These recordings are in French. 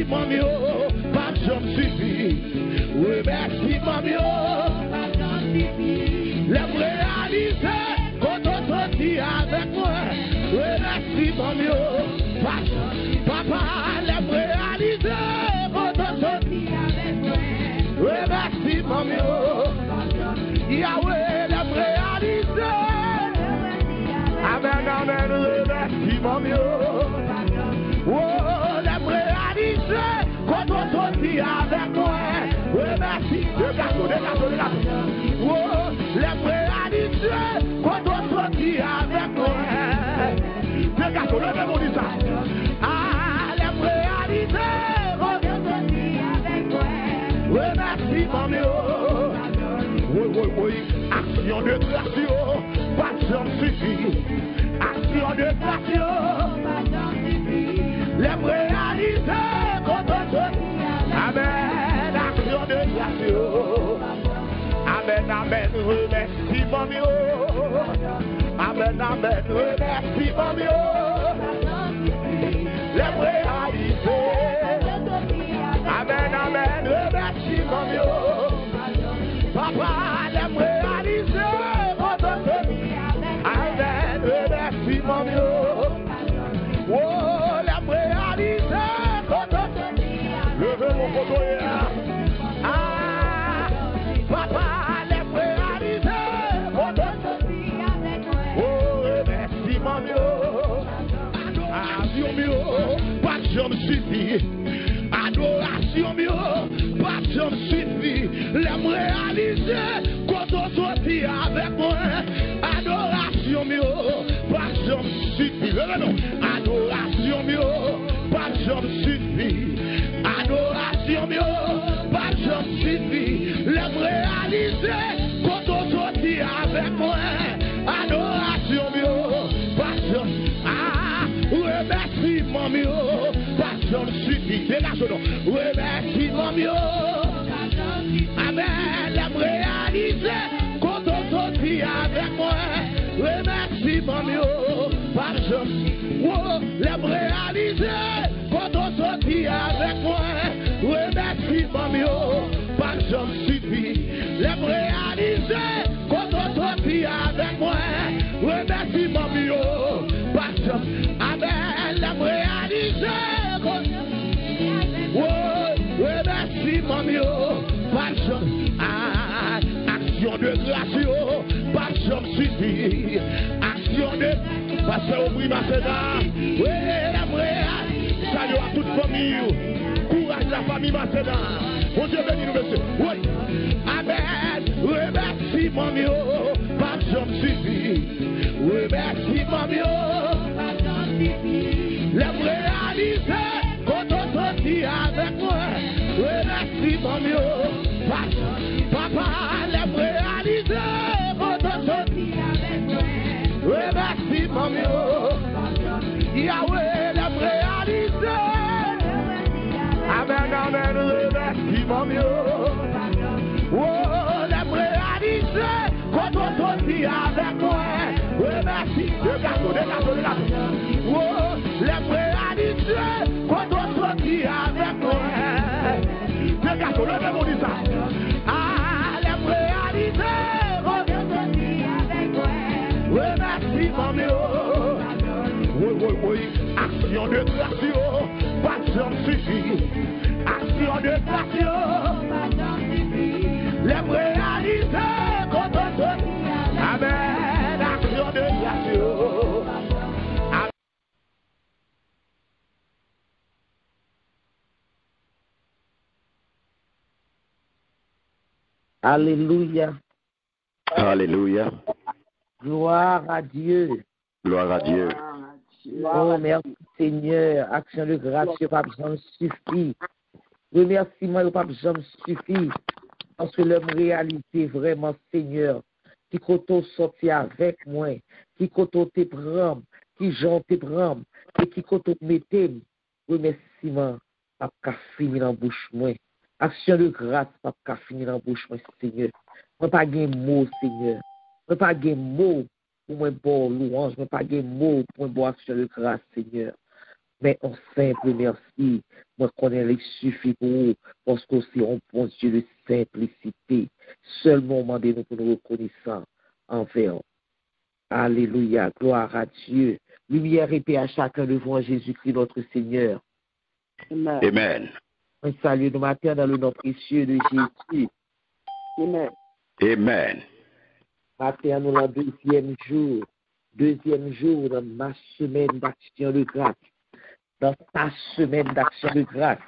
mamio, pas jamais suffi. Remerciement mieux, les réaliser, quand on sortit avec moi. Remerciement mieux, papa, les réaliser, quand on sortit avec moi. Remerciement mieux, Yahweh, les réaliser. Amen, amen, remerciement mieux. Oh, les réaliser, quand on sortit avec moi. Merci, le gâteau. Oh, les réalités, quand on sortit avec moi. Le gâteau, le même on dit ça. Ah, les réalités, quand on sortit avec moi. Merci, mamie. Oui. Action de grâce, pas de chance suffit. Action de grâce, les réalités, quand on sortit avec moi. Amen. De grâce, amen, remerciement mieux. Amen, remerciement mieux. Les réalités. Amen, remerciement mieux. Papa, les réalités. Amen, remerciement mieux. Oh, les réalités. Levez mon photo. Papa, les réalités, oh, remerciement mieux. Adoration mieux, pas de jambe suffit. Adoration mieux, pas de jambe suffit. Les réaliser, quand on sortit avec moi. Adoration mieux, pas de jambe suffit. Adoration mieux, pas de jambe suffit. Adoration mieux, pas de jambe suffit. Les réaliser, quand on sortit avec moi. Adoration mieux, passion. Ah, remerciement mieux, passion suffit. Remerciement mieux. Amen, les réaliser, quand on sortit avec moi. Remerciement mieux, passion. Oh, les réaliser, quand on sortit avec moi. Remerciement mieux, passion suffit. Les réaliser, quand on sortit avec moi. Remerciement mieux, passion. Amen, les réaliser. Oh, remerciement mieux, passion. Ah, action de grâce, passion suffit. Action de passion, oui, ma sénat. Oui, les réaliser. Salut à toute famille. Courage la famille Macédoine. On Dieu béni nous, monsieur. Oui. Amen. Remerciement mieux. Pas de jambe suffit. Remerciement mieux. Les réaliser. Quand on sortit avec moi. Remerciement mieux. Papa, les réaliser. Quand on sortit avec moi. Remerciement mieux. Yahweh, les réaliser. Amen, remerciement mieux. Oh, les réaliser, quand on sortit avec moi. Remercie, le gâteau. Oh, les réaliser, quand on sortit avec moi. Le gâteau, le même on dit ça. Ah, les réaliser, quand on sortit avec moi. Remerciement mieux. Oui. Action de grâce, pas de jambe suffit. Action de grâce, les réaliser, quand on sortit. Amen, action de grâce. Alléluia. Alléluia. Gloire à Dieu. Gloire à Dieu. Oh, merci Seigneur. Action de grâce, pas besoin suffit. Remerciement, pas besoin suffit. Parce que l'homme réalité vraiment, Seigneur, qui koto sorti avec moi, qui koto te prend, qui j'en te prend, et qui koto mette, remerciement, pas qu'à finir dans bouche moi. Action de grâce, pas qu'à finir dans bouche moi, Seigneur. Moi pas gain mot, Seigneur. Moi pas gain mot pour moi bon louange, moi pas gain mot pour moi bon action de grâce, Seigneur. Mais en simple merci, moi connais il suffit pour vous, parce que c'est un bon Dieu de simplicité. Seulement demandez-nous pour nous reconnaissant envers. Alléluia, gloire à Dieu. Lumière et paix à chacun devant Jésus-Christ notre Seigneur. Amen. Amen. Un salut de matin dans le nom précieux de Jésus. Amen. Amen. Matin, nous le deuxième jour de ma semaine d'action de grâce. Dans ta semaine d'action de grâce.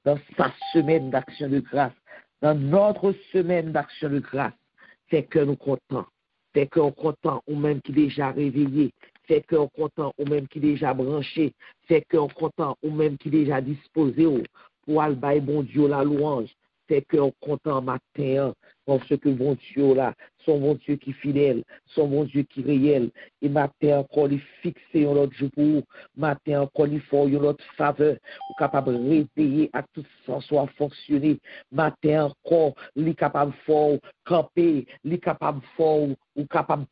Dans sa semaine d'action de grâce. Dans notre semaine d'action de grâce. C'est que nous comptons. C'est qu'on content ou même qui déjà réveillé, c'est qu'on content ou même qui déjà branché, c'est qu'on content ou même qui déjà disposé pour aller bailler bon Dieu la louange, c'est qu'on content matin parce que bon Dieu là, son bon Dieu qui fidèle, son bon Dieu qui réel, et matin encore il fixé un autre jour pour vous, matin encore il faut une autre faveur, ou capable de réveiller à tout sens soit fonctionner, matin encore il est capable de camper, il est capable de ou capable de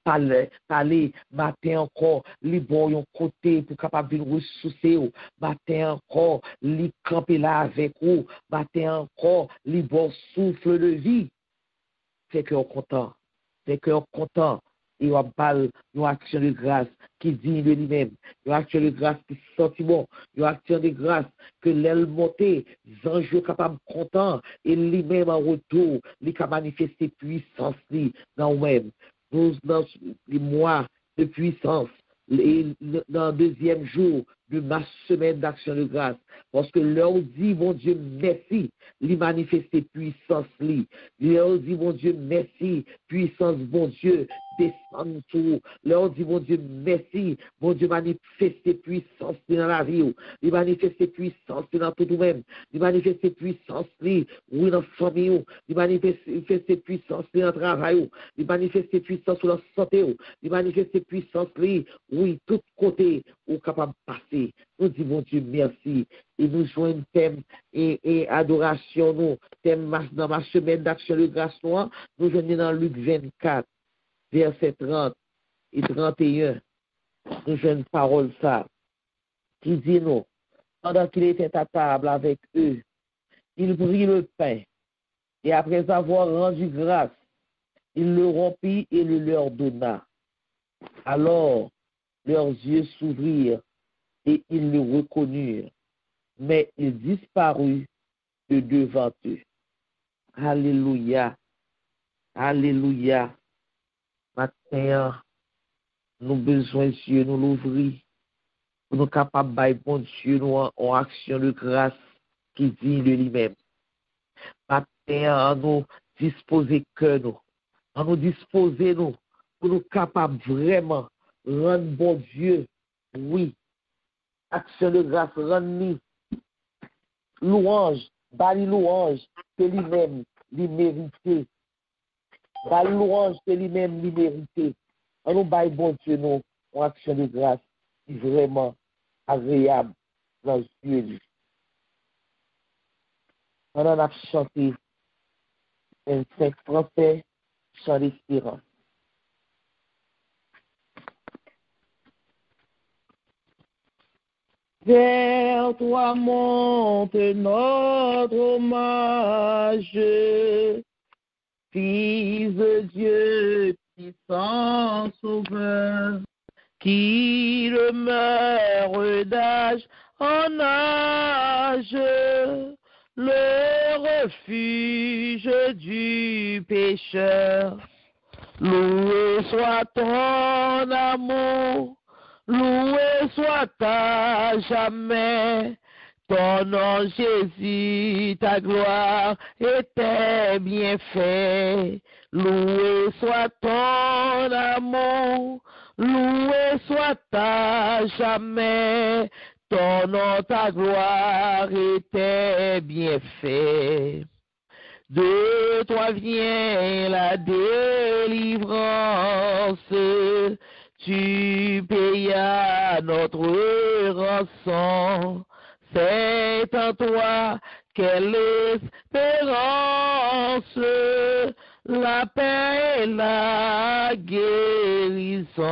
parler, matin encore, li bon yon côté pour capable de ressourcer ou, matin encore, li camper là avec vous, matin encore, li bon souffle de vie, c'est qu'on content, et on parle d'une action de grâce qui digne de lui-même, une action de grâce qui sentit bon, une action de grâce que l'aile montée, les anges capables content, et lui-même en retour, il a manifesté puissance dans nous-mêmes. Nous, dans les mois de puissance, dans le deuxième jour de ma semaine d'action de grâce, parce que leur dit, mon Dieu, merci, lui manifester puissance, leur dit, mon Dieu, merci, puissance, mon Dieu, descend tout, leur dit, mon Dieu, merci, mon Dieu, manifester puissance dans la vie, lui manifester puissance dans tout nous-mêmes, lui manifester puissance, oui, dans la famille, lui manifester puissance dans le travail, lui manifester puissance sur la santé, lui manifester puissance, oui, tout côté, ou capable de passer. Nous disons, mon Dieu, merci. Et nous jouons un thème et adoration, nous, thème dans ma semaine d'action de grâce, nous venons dans Luc 24, verset 30 et 31. Nous jouons une parole, ça, qui dit, nous, pendant qu'il était à table avec eux, il prit le pain, et après avoir rendu grâce, il le rompit et le leur donna. Alors, leurs yeux s'ouvrirent et ils le reconnurent, mais il disparut de devant eux. Alléluia. Alléluia. Matin, nous besoin Dieu nous l'ouvrir pour nous capables de bon Dieu nous en action de grâce qui dit de lui-même. Matin, nous disposer que nous, en nous disposer nous pour nous capables vraiment rendre bon Dieu, oui, action de grâce, rendre louange, bali louange que lui-même lui mérité, bali louange que lui-même lui mérité. En nous bail bon Dieu nous en action de grâce qui est vraiment agréable dans les yeux. On en a chanté un 5 français, chant d'espérance. Vers toi monte notre hommage, Fils de Dieu, puissant sauveur, qui demeure d'âge en âge, le refuge du pécheur. Loué soit ton amour, loué soit à jamais, ton nom Jésus, ta gloire et tes bienfaits. Loué soit ton amour, loué soit à jamais, ton nom, ta gloire et tes bienfaits. De toi vient la délivrance, tu payas notre rançon. C'est en toi quelle espérance, la paix et la guérison.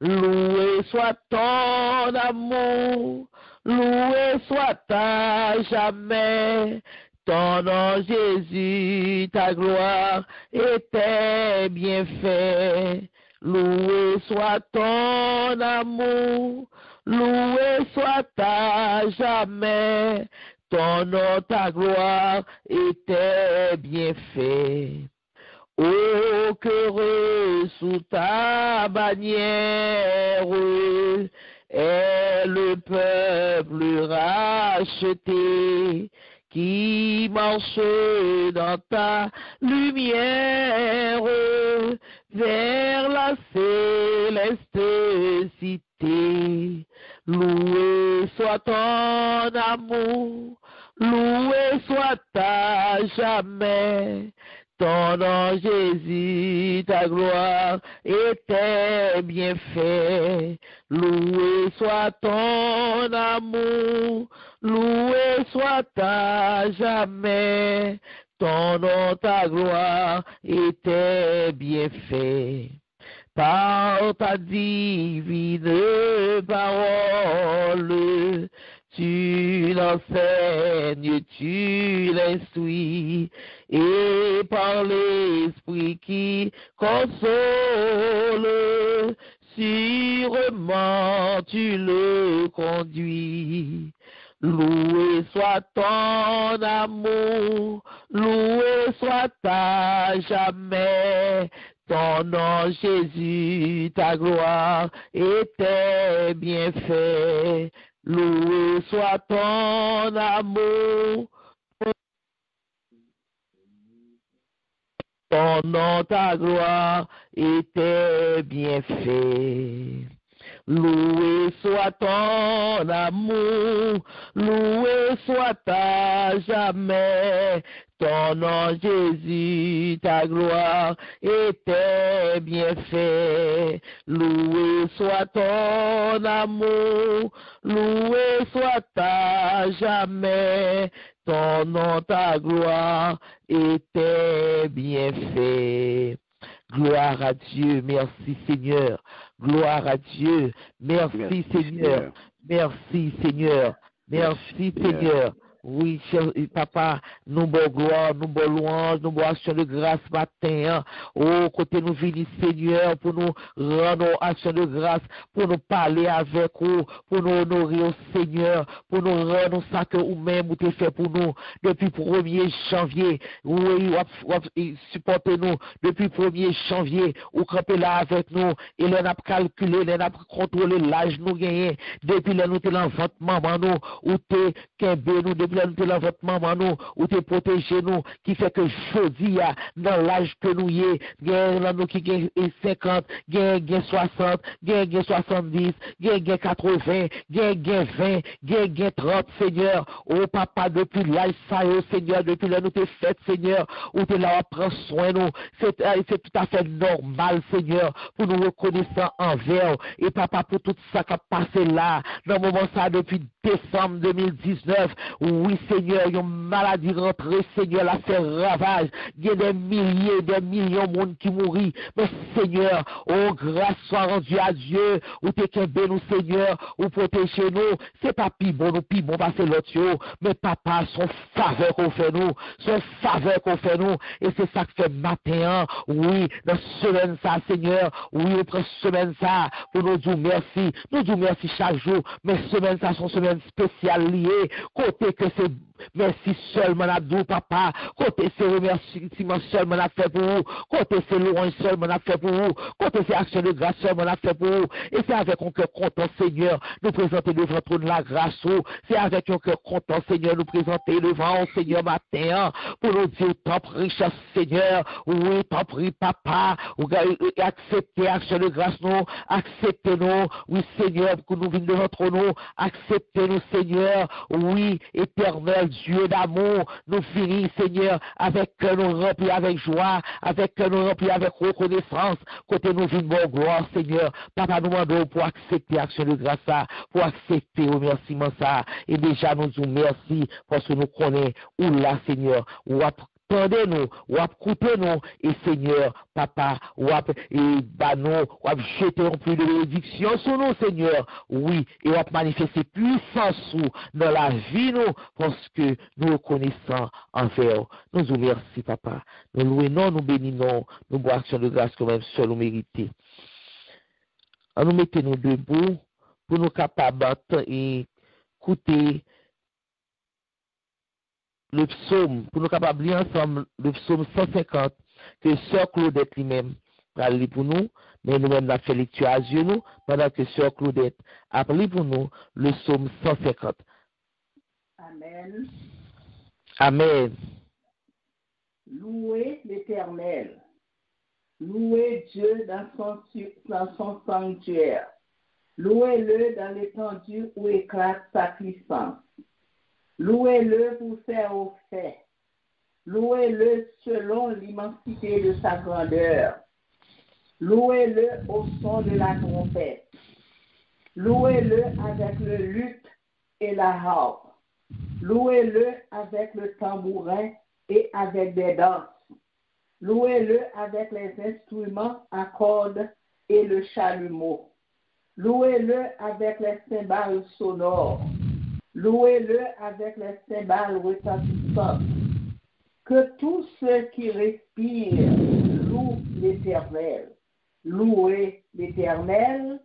Loué soit ton amour, loué soit à jamais. Ton nom, Jésus, ta gloire et tes bienfaits. Loué soit ton amour, loué soit à jamais. Ton nom, ta gloire et tes bienfaits. Ô que sous ta bannière est le peuple racheté qui marche dans ta lumière vers la céleste cité. Loué soit ton amour, loué soit à jamais. Ton nom, Jésus, ta gloire et tes bienfaits. Loué soit ton amour, loué soit à jamais. Ton nom, ta gloire et tes bienfaits. Par ta divine parole, tu l'enseignes, tu l'instruis, et par l'Esprit qui console, sûrement tu le conduis. Loué soit ton amour, loué soit à jamais. Ton nom, Jésus, ta gloire et tes bienfaits. Loué soit ton amour, ton nom, ta gloire et tes bienfaits. Loué soit ton amour, loué soit à jamais. Ton nom, Jésus, ta gloire et tes bienfaits. Loué soit ton amour, loué soit à jamais. Ton nom, ta gloire et tes bienfaits. Gloire à Dieu, merci Seigneur. Gloire à Dieu, merci Seigneur. Merci Seigneur. Merci Seigneur. Oui, cher papa, nous bon gloire, nous bon louange, nous bon action de grâce matin. Oh, côté nous venons, Seigneur, pour nous rendre action de grâce, pour nous parler avec vous, pour nous honorer au Seigneur, pour nous rendre ça que vous-même vous avez fait pour nous depuis 1er janvier. Oui, supportez-nous depuis 1er janvier, ou campez là avec nous, et là, on a calculé, on a contrôlé l'âge nous gagné, depuis là, nous sommes dans votre maman, nous, ou t'es qu'un nous, depuis là, nous sommes dans votre maman, nous, ou t'es protégé nous, qui fait que jeudi, dans l'âge que nous y est, là, nous qui gagne 50, gagne 60, gagne 70, gagne 80, gagne 20, gagne 30, Seigneur. Oh, papa, depuis l'âge, ça, oh, Seigneur, depuis là, nous t'es fait, Seigneur, où t'es là, prends soin, nous. C'est tout à fait normal, Seigneur, pour nous reconnaissant envers. Et papa, pour tout ça qui a passé là, dans le moment ça, depuis décembre 2019, oui, Seigneur, une maladie rentrée, Seigneur, l'a fait ravage. Il y a des milliers, des millions de monde qui mourent. Mais Seigneur, oh, grâce soit rendue à Dieu, ou t'es qu'un nous, Seigneur, ou protégez nous. C'est pas pi bon, parce que l'autre, mais papa, son faveur qu'on fait nous, son faveur qu'on fait nous, et c'est ça que fait matin, oui, dans semaine ça, Seigneur, oui, on prend semaine ça, pour nous dire merci, chaque jour, mais semaine ça, sont semaines spéciales liées, côté que c'est merci seulement à nous, papa, côté c'est remerciement seulement à fait pour vous, côté c'est louange seulement à fait pour vous, côté c'est action de grâce seulement à fait pour vous, et c'est avec un cœur content, Seigneur, nous présenter devant le trône de la grâce, c'est avec un cœur content, Seigneur, nous présenter devant, Seigneur, matin, pour nous dire, tant richesse, Seigneur, oui, tant prie, papa, acceptez action de grâce, nous, acceptez-nous, oui, Seigneur, que nous venons devant le trône, acceptez-nous, Seigneur, oui, éternel Dieu d'amour, nous finissons, Seigneur, avec que nous remplis avec joie, avec que nous remplis avec reconnaissance, côté nous venons gloire, Seigneur, papa, nous demandons pour accepter action de grâce, pour accepter remerciement ça, et déjà nous disons merci, parce que nous connaissons où là, Seigneur, où tendez nous, ou écoutez nous, et Seigneur, papa, ou nous, ou jeter un peu de bénédiction sur nous, Seigneur, oui, et ou manifester puissance dans la vie nous, parce que nous reconnaissons envers. Nous vous remercions, papa. Nous louons, nous bénissons, nous bois action de grâce que même seul nous méritons. Nous mettons nous debout pour nous capables d'écouter le psaume, pour nous capables de lire ensemble le psaume 150 que Sœur Claudette lui-même a lu pour nous, mais nous-mêmes la fait lecture à yeux nous, pendant que Sœur Claudette a lu pour nous le psaume 150. Amen. Amen. Louez l'Éternel. Louez Dieu dans son sanctuaire. Louez-le dans l'étendue où éclate sa puissance. Louez-le pour faire au fait. Louez-le selon l'immensité de sa grandeur. Louez-le au son de la trompette. Louez-le avec le luth et la harpe. Louez-le avec le tambourin et avec des danses. Louez-le avec les instruments à cordes et le chalumeau. Louez-le avec les cymbales sonores. Louez-le avec les cymbales retentissantes. Que tous ceux qui respirent louent l'Éternel. Louez l'Éternel.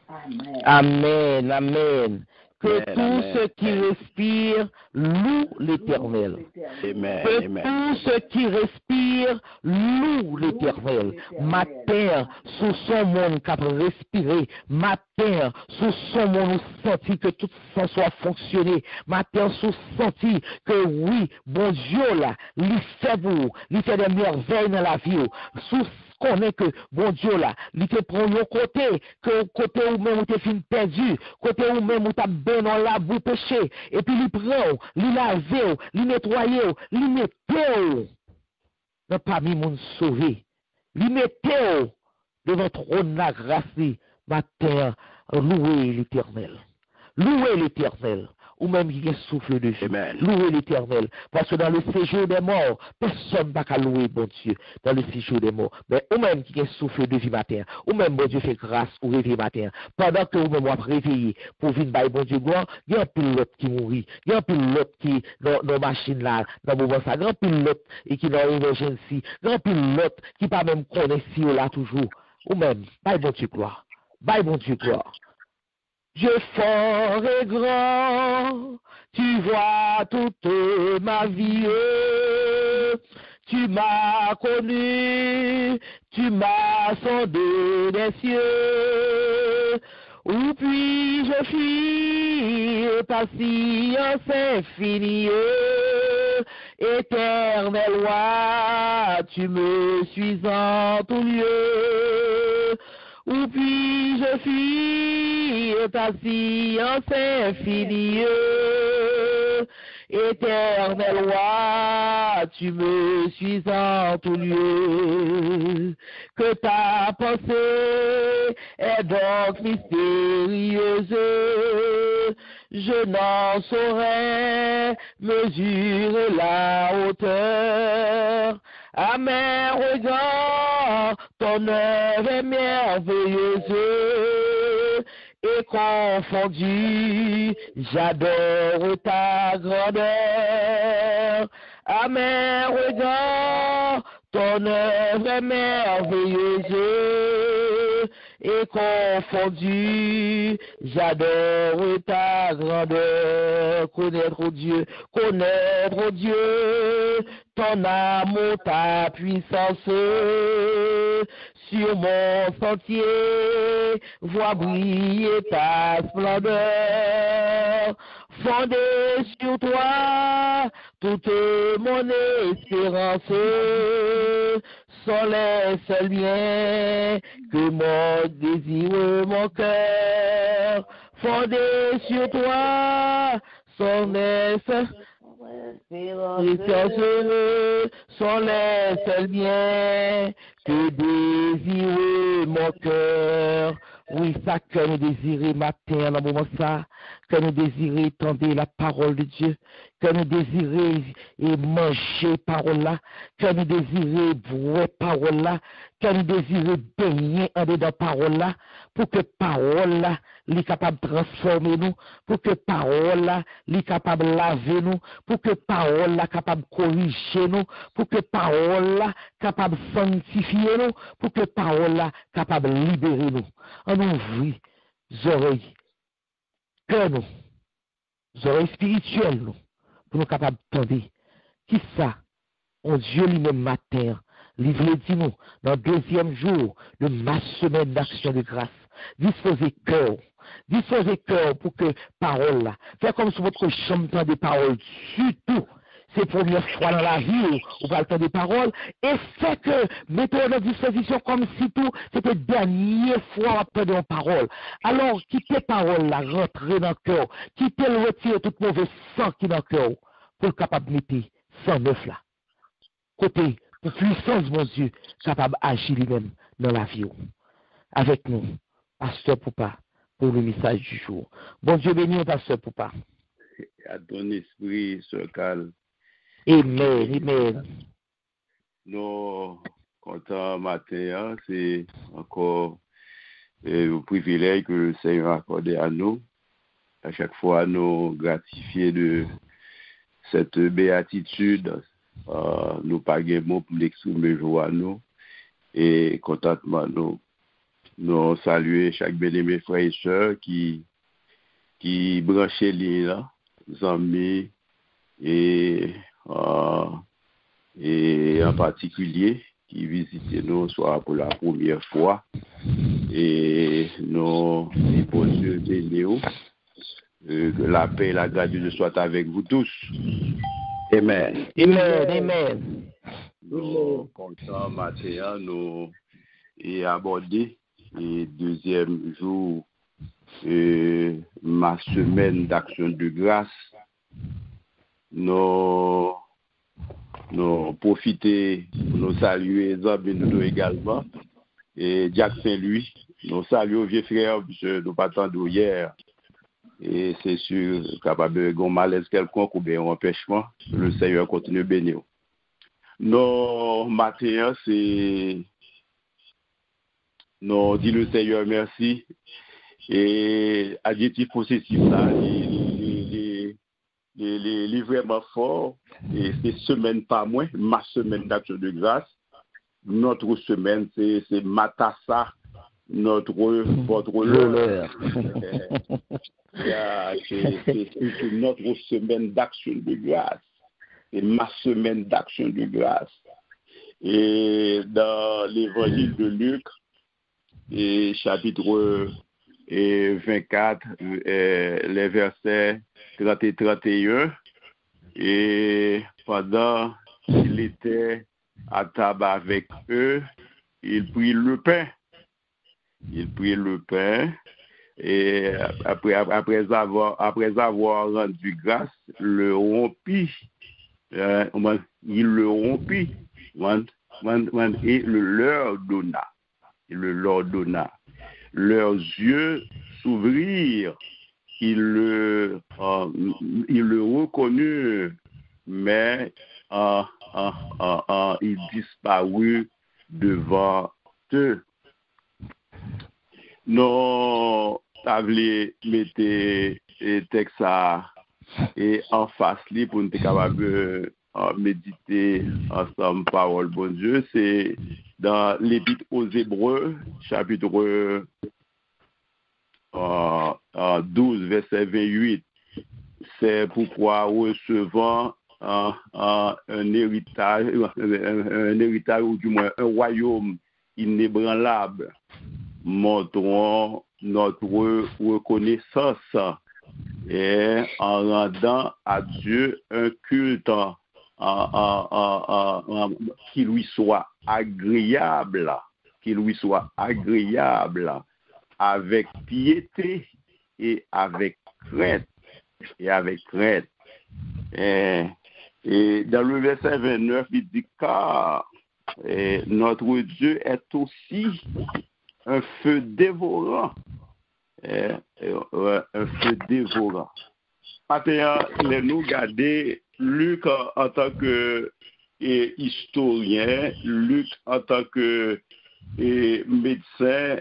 Amen. Amen. Amen. Que Amen, tous amen. ceux qui respirent louent l'Éternel. Amen. Que Amen. tous ceux qui respirent louent l'Éternel. Ma terre, sous son monde qui a respiré. Ma terre, sous son monde, nous senti que tout ça soit fonctionné. Ma terre, sous senti que oui, bon Dieu là, il fait vous, il fait des merveilles dans la vie. Sous connaît que bon Dieu là, il te prend le côté, que côté où même où tu fin perdu, côté où même où tu as bien dans la boue péché, et puis il prend, il lave, il nettoie, il met dans parmi mon sauvé, il met devant trône la grâce, ma terre, louez l'Éternel. Louez l'Éternel. Ou même qui souffle de vie. Amen. Louez l'Éternel. Parce que dans le séjour des morts, personne n'a qu'à louer bon Dieu dans le séjour des morts. Mais ou même qui souffle de vie matin, ou même bon Dieu fait grâce ou réveiller matin. Pendant que vous même vous réveillez pour venir par bon Dieu gloire, il y a un pilote qui mourit, il y a un pilote qui dans la machine là, dans le moment ça, il y a un pilote et qui dans l'émergence, il y a un pilote qui pas même connaît si là toujours. Ou même, par bon Dieu gloire. Par bon Dieu gloire. Dieu fort et grand, tu vois toute ma vie. Tu m'as connu, tu m'as sondé des cieux. Où puis-je fuir ta science infinie? Éternel roi, tu me suis en tout lieu. Où puis-je fuir ta science infinie? Éternel roi, tu me suis en tout lieu. Que ta pensée est donc mystérieuse. Je n'en saurais mesurer la hauteur. À mes regards, ton œuvre est merveilleuse. Et confondu, j'adore ta grandeur. À mes regards, ton œuvre est merveilleuse. Et confondu, j'adore ta grandeur. Connaître, oh Dieu, ton amour, ta puissance. Sur mon sentier, vois briller ta splendeur. Fondé sur toi, toute mon espérance. Sont les seuls biens que mon désir, mon cœur. Fondé sur toi, sont les seuls sont les seuls biens que désire mon cœur. Oui, ça que nous désirons matin, dans le moment ça, que nous désirons entendre la parole de Dieu, que nous désirons manger parole là, que nous désirons boire parole là, que nous désirons baigner en dedans parole là, pour que parole là, est capable de transformer nous, pour que parole là, est capable de laver nous, pour que parole là, capable de corriger nous, pour que parole là, capable de sanctifier nous, pour que parole là, capable de libérer nous. On ouvre les oreilles, cœur nous, les oreilles spirituelles nous, pour nous capables d'entendre. Qui ça? On Dieu lui-même matin, livré dit nous, dans le deuxième jour de ma semaine d'action de grâce. Disposez cœur pour que parole là, faites comme si votre chambre des paroles, surtout. C'est la première fois dans la vie où va entendre des paroles, et c'est que mettez à disposition comme si tout, c'était la dernière fois après des paroles. Alors, quittez parole là, rentrez dans le cœur, quittez le retirer tout mauvais sang qui est dans le cœur, pour être capable de mettre 109 là. Côté, pour puissance, mon Dieu, capable d'agir lui-même dans la vie. Avec nous, Pasteur Poupa, pour le message du jour. Bon Dieu béni, Pasteur Poupa. À ton esprit, Sœur Cal. Amen. Nous, contents matin, c'est encore un privilège que le Seigneur a accordé à nous. À chaque fois, nous gratifier de cette béatitude. Nous pas de mots pour l'exprimer joie à nous. Et contentement, nous saluer chaque bien-aimé frère et sœur qui branchaient là, amis et en particulier qui visitent nous soit pour la première fois et nous bon Dieu bénis, que la paix et la grâce de Dieu soient avec vous tous. Amen. Nous comptons matin nous et aborder le deuxième jour ma semaine d'action de grâce. Nous profiter, nous saluer les amis nous également. Et Jacques Saint-Louis, nous saluons vieux frère, nous partons hier. Et c'est sûr, capable de malaise quelconque ou bien un empêchement, le Seigneur continue de bénir. Nos matins, c'est. Nous disons le Seigneur merci. Et adjectif possessif là, il est vraiment fort. Et c'est semaine pas moins, ma semaine d'action de grâce. Notre semaine, c'est Matassa, votre l'heure. C'est notre semaine d'action de grâce. C'est ma semaine d'action de grâce. Et dans l'évangile de Luc, et chapitre 24, les versets 30 et 31, et pendant qu'il était à table avec eux, il prit le pain. Et après avoir rendu grâce, le rompit. Il le rompit et le leur donna. Leurs yeux s'ouvrirent, ils le reconnurent, mais il disparut devant eux. Nous avons mis les textes et en face pour nous capables méditer ensemble parole bon Dieu. C'est dans l'Épître aux Hébreux, chapitre 12, verset 28. C'est pourquoi recevant un héritage ou du moins un royaume inébranlable, montrons notre reconnaissance et en rendant à Dieu un culte qui lui soit agréable, avec piété et avec crainte. Et dans le verset 29, il dit car notre Dieu est aussi un feu dévorant. Un feu dévorant. Maintenant, nous garder Luc en tant que historien, Luc en tant que médecin,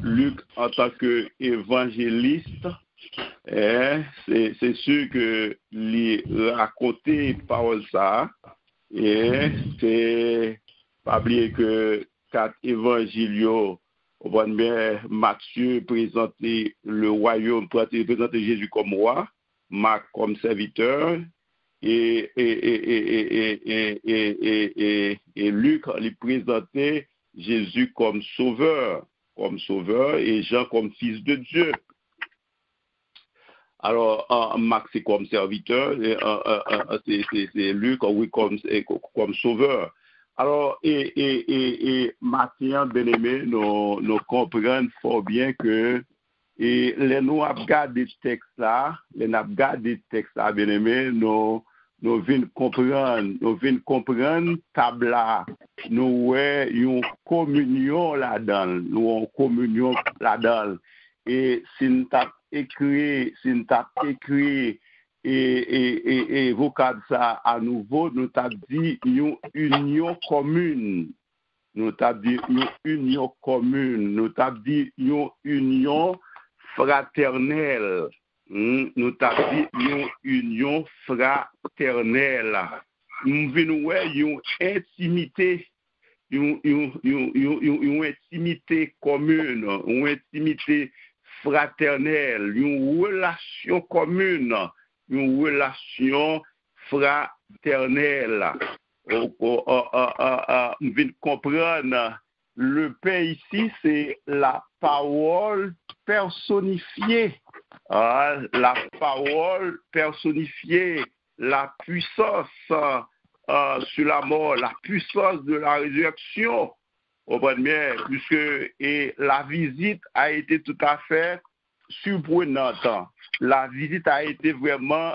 Luc en tant que évangéliste. C'est sûr que les raconter parole ça, et c'est pas oublier que 4 évangiles, on voit bien Matthieu présenter le royaume, présenter Jésus comme roi, Marc comme serviteur, et Luc lui présentait Jésus comme sauveur, et Jean comme fils de Dieu. Alors, Marc, c'est comme serviteur, c'est Luc, oui, comme sauveur. Alors, Matthieu, bien-aimé, nous comprenons fort bien que nous avons gardé ce texte-là, bien-aimé, nous venons comprendre tabla, nous avons une communion là-dedans, et si nous avons écrit et vocable ça à nouveau, nous avons dit une union commune. Nous avons dit une union commune. Nous avons dit une union fraternelle. Nous avons dit une union fraternelle. Nous venons une intimité. Une intimité commune, une intimité fraternelle, une relation commune, une relation fraternelle. Nous venons comprendre, le pain ici, c'est la parole personnifiée. La parole personnifiée, la puissance sur la mort, la puissance de la résurrection. Bien, puisque la visite a été tout à fait surprenante. La visite a été vraiment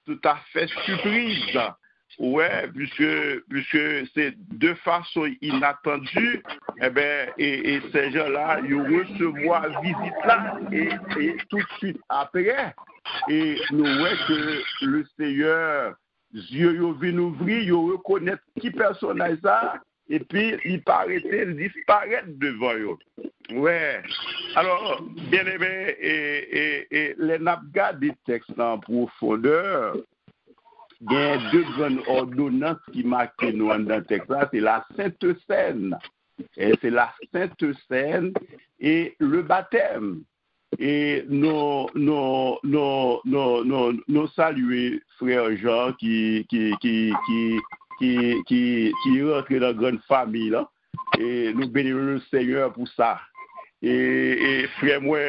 tout à fait surprise. Ouais, puisque c'est de façon inattendue, et ces gens-là, ils recevoir la visite-là, et tout de suite après, et nous voyons que le Seigneur, yeux viennent ouvrir, ils reconnaissent qui personnage ça, et puis il disparaît devant eux. Ouais. Alors, bien aimé, et les nabgas des textes en profondeur, il y a 2 grandes ordonnances qui marquent nous dans le texte là, c'est la Sainte Seine. Et c'est la Sainte Seine et le baptême. Et nous saluer frère Jean qui rentre dans la grande famille là. Et nous bénissons le Seigneur pour ça. Et frère moi,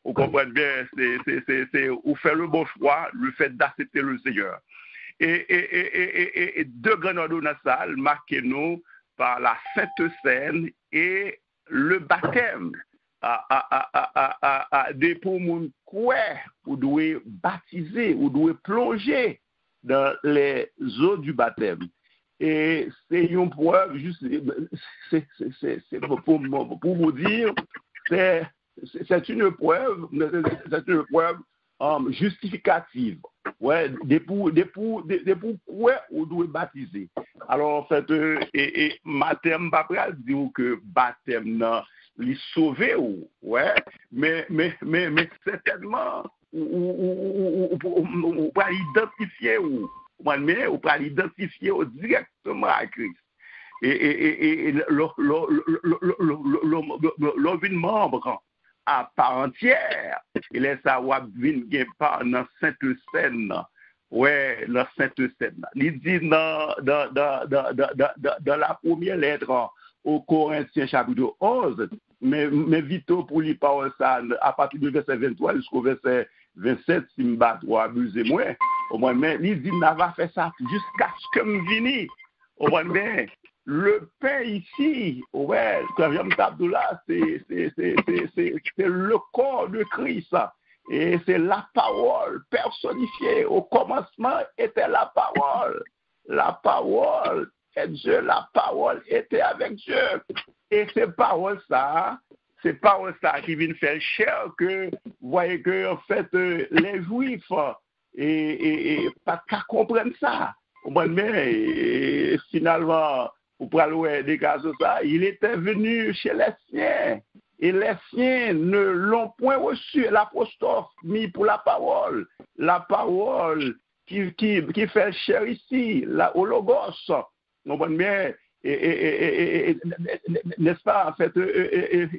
vous comprenez bien, c'est vous faire le bon choix, le fait d'accepter le Seigneur. Et 2 grandes ordonnances marquées nous par la Sainte Seine et le baptême. Pour mon quoi, vous devez baptiser, vous devez plonger dans les eaux du baptême. Et c'est une preuve, juste, c'est pour vous dire, c'est une preuve justificative. Ouais, pour quoi vous devez baptiser. Alors en fait, et baptême pas dire que baptême non, les sauver ou ouais, mais certainement ou pas identifier ou mais ou pas identifier directement à Christ. Et l'homme membre à part entière, il est savoir venir par dans Sainte Seine. Ouais, la Sainte Seine. Il dit dans la première lettre au Corinthiens chapitre 11, mais vite pour lui parler ça à partir du verset 23 jusqu'au verset 27, si me bat ou abuser moi. Au moins, mais il dit n'a pas fait ça jusqu'à ce que me vini. Au moins, mais le pain ici, ouais, comme j'aime Abdullah, c'est le corps de Christ. Et c'est la parole personnifiée. Au commencement était la parole. La parole est Dieu. La parole était avec Dieu. Et ces paroles, ça, c'est parole ça qui vient faire cher que, vous voyez que, en fait, les Juifs, et pas qu'à comprendre ça. Mais finalement, pour parler des cas de ça, il était venu chez les siens. Et les siens ne l'ont point reçu. L'apostrophe mis pour la parole qui fait cher ici, au Logos. Mais, n'est-ce pas, en fait,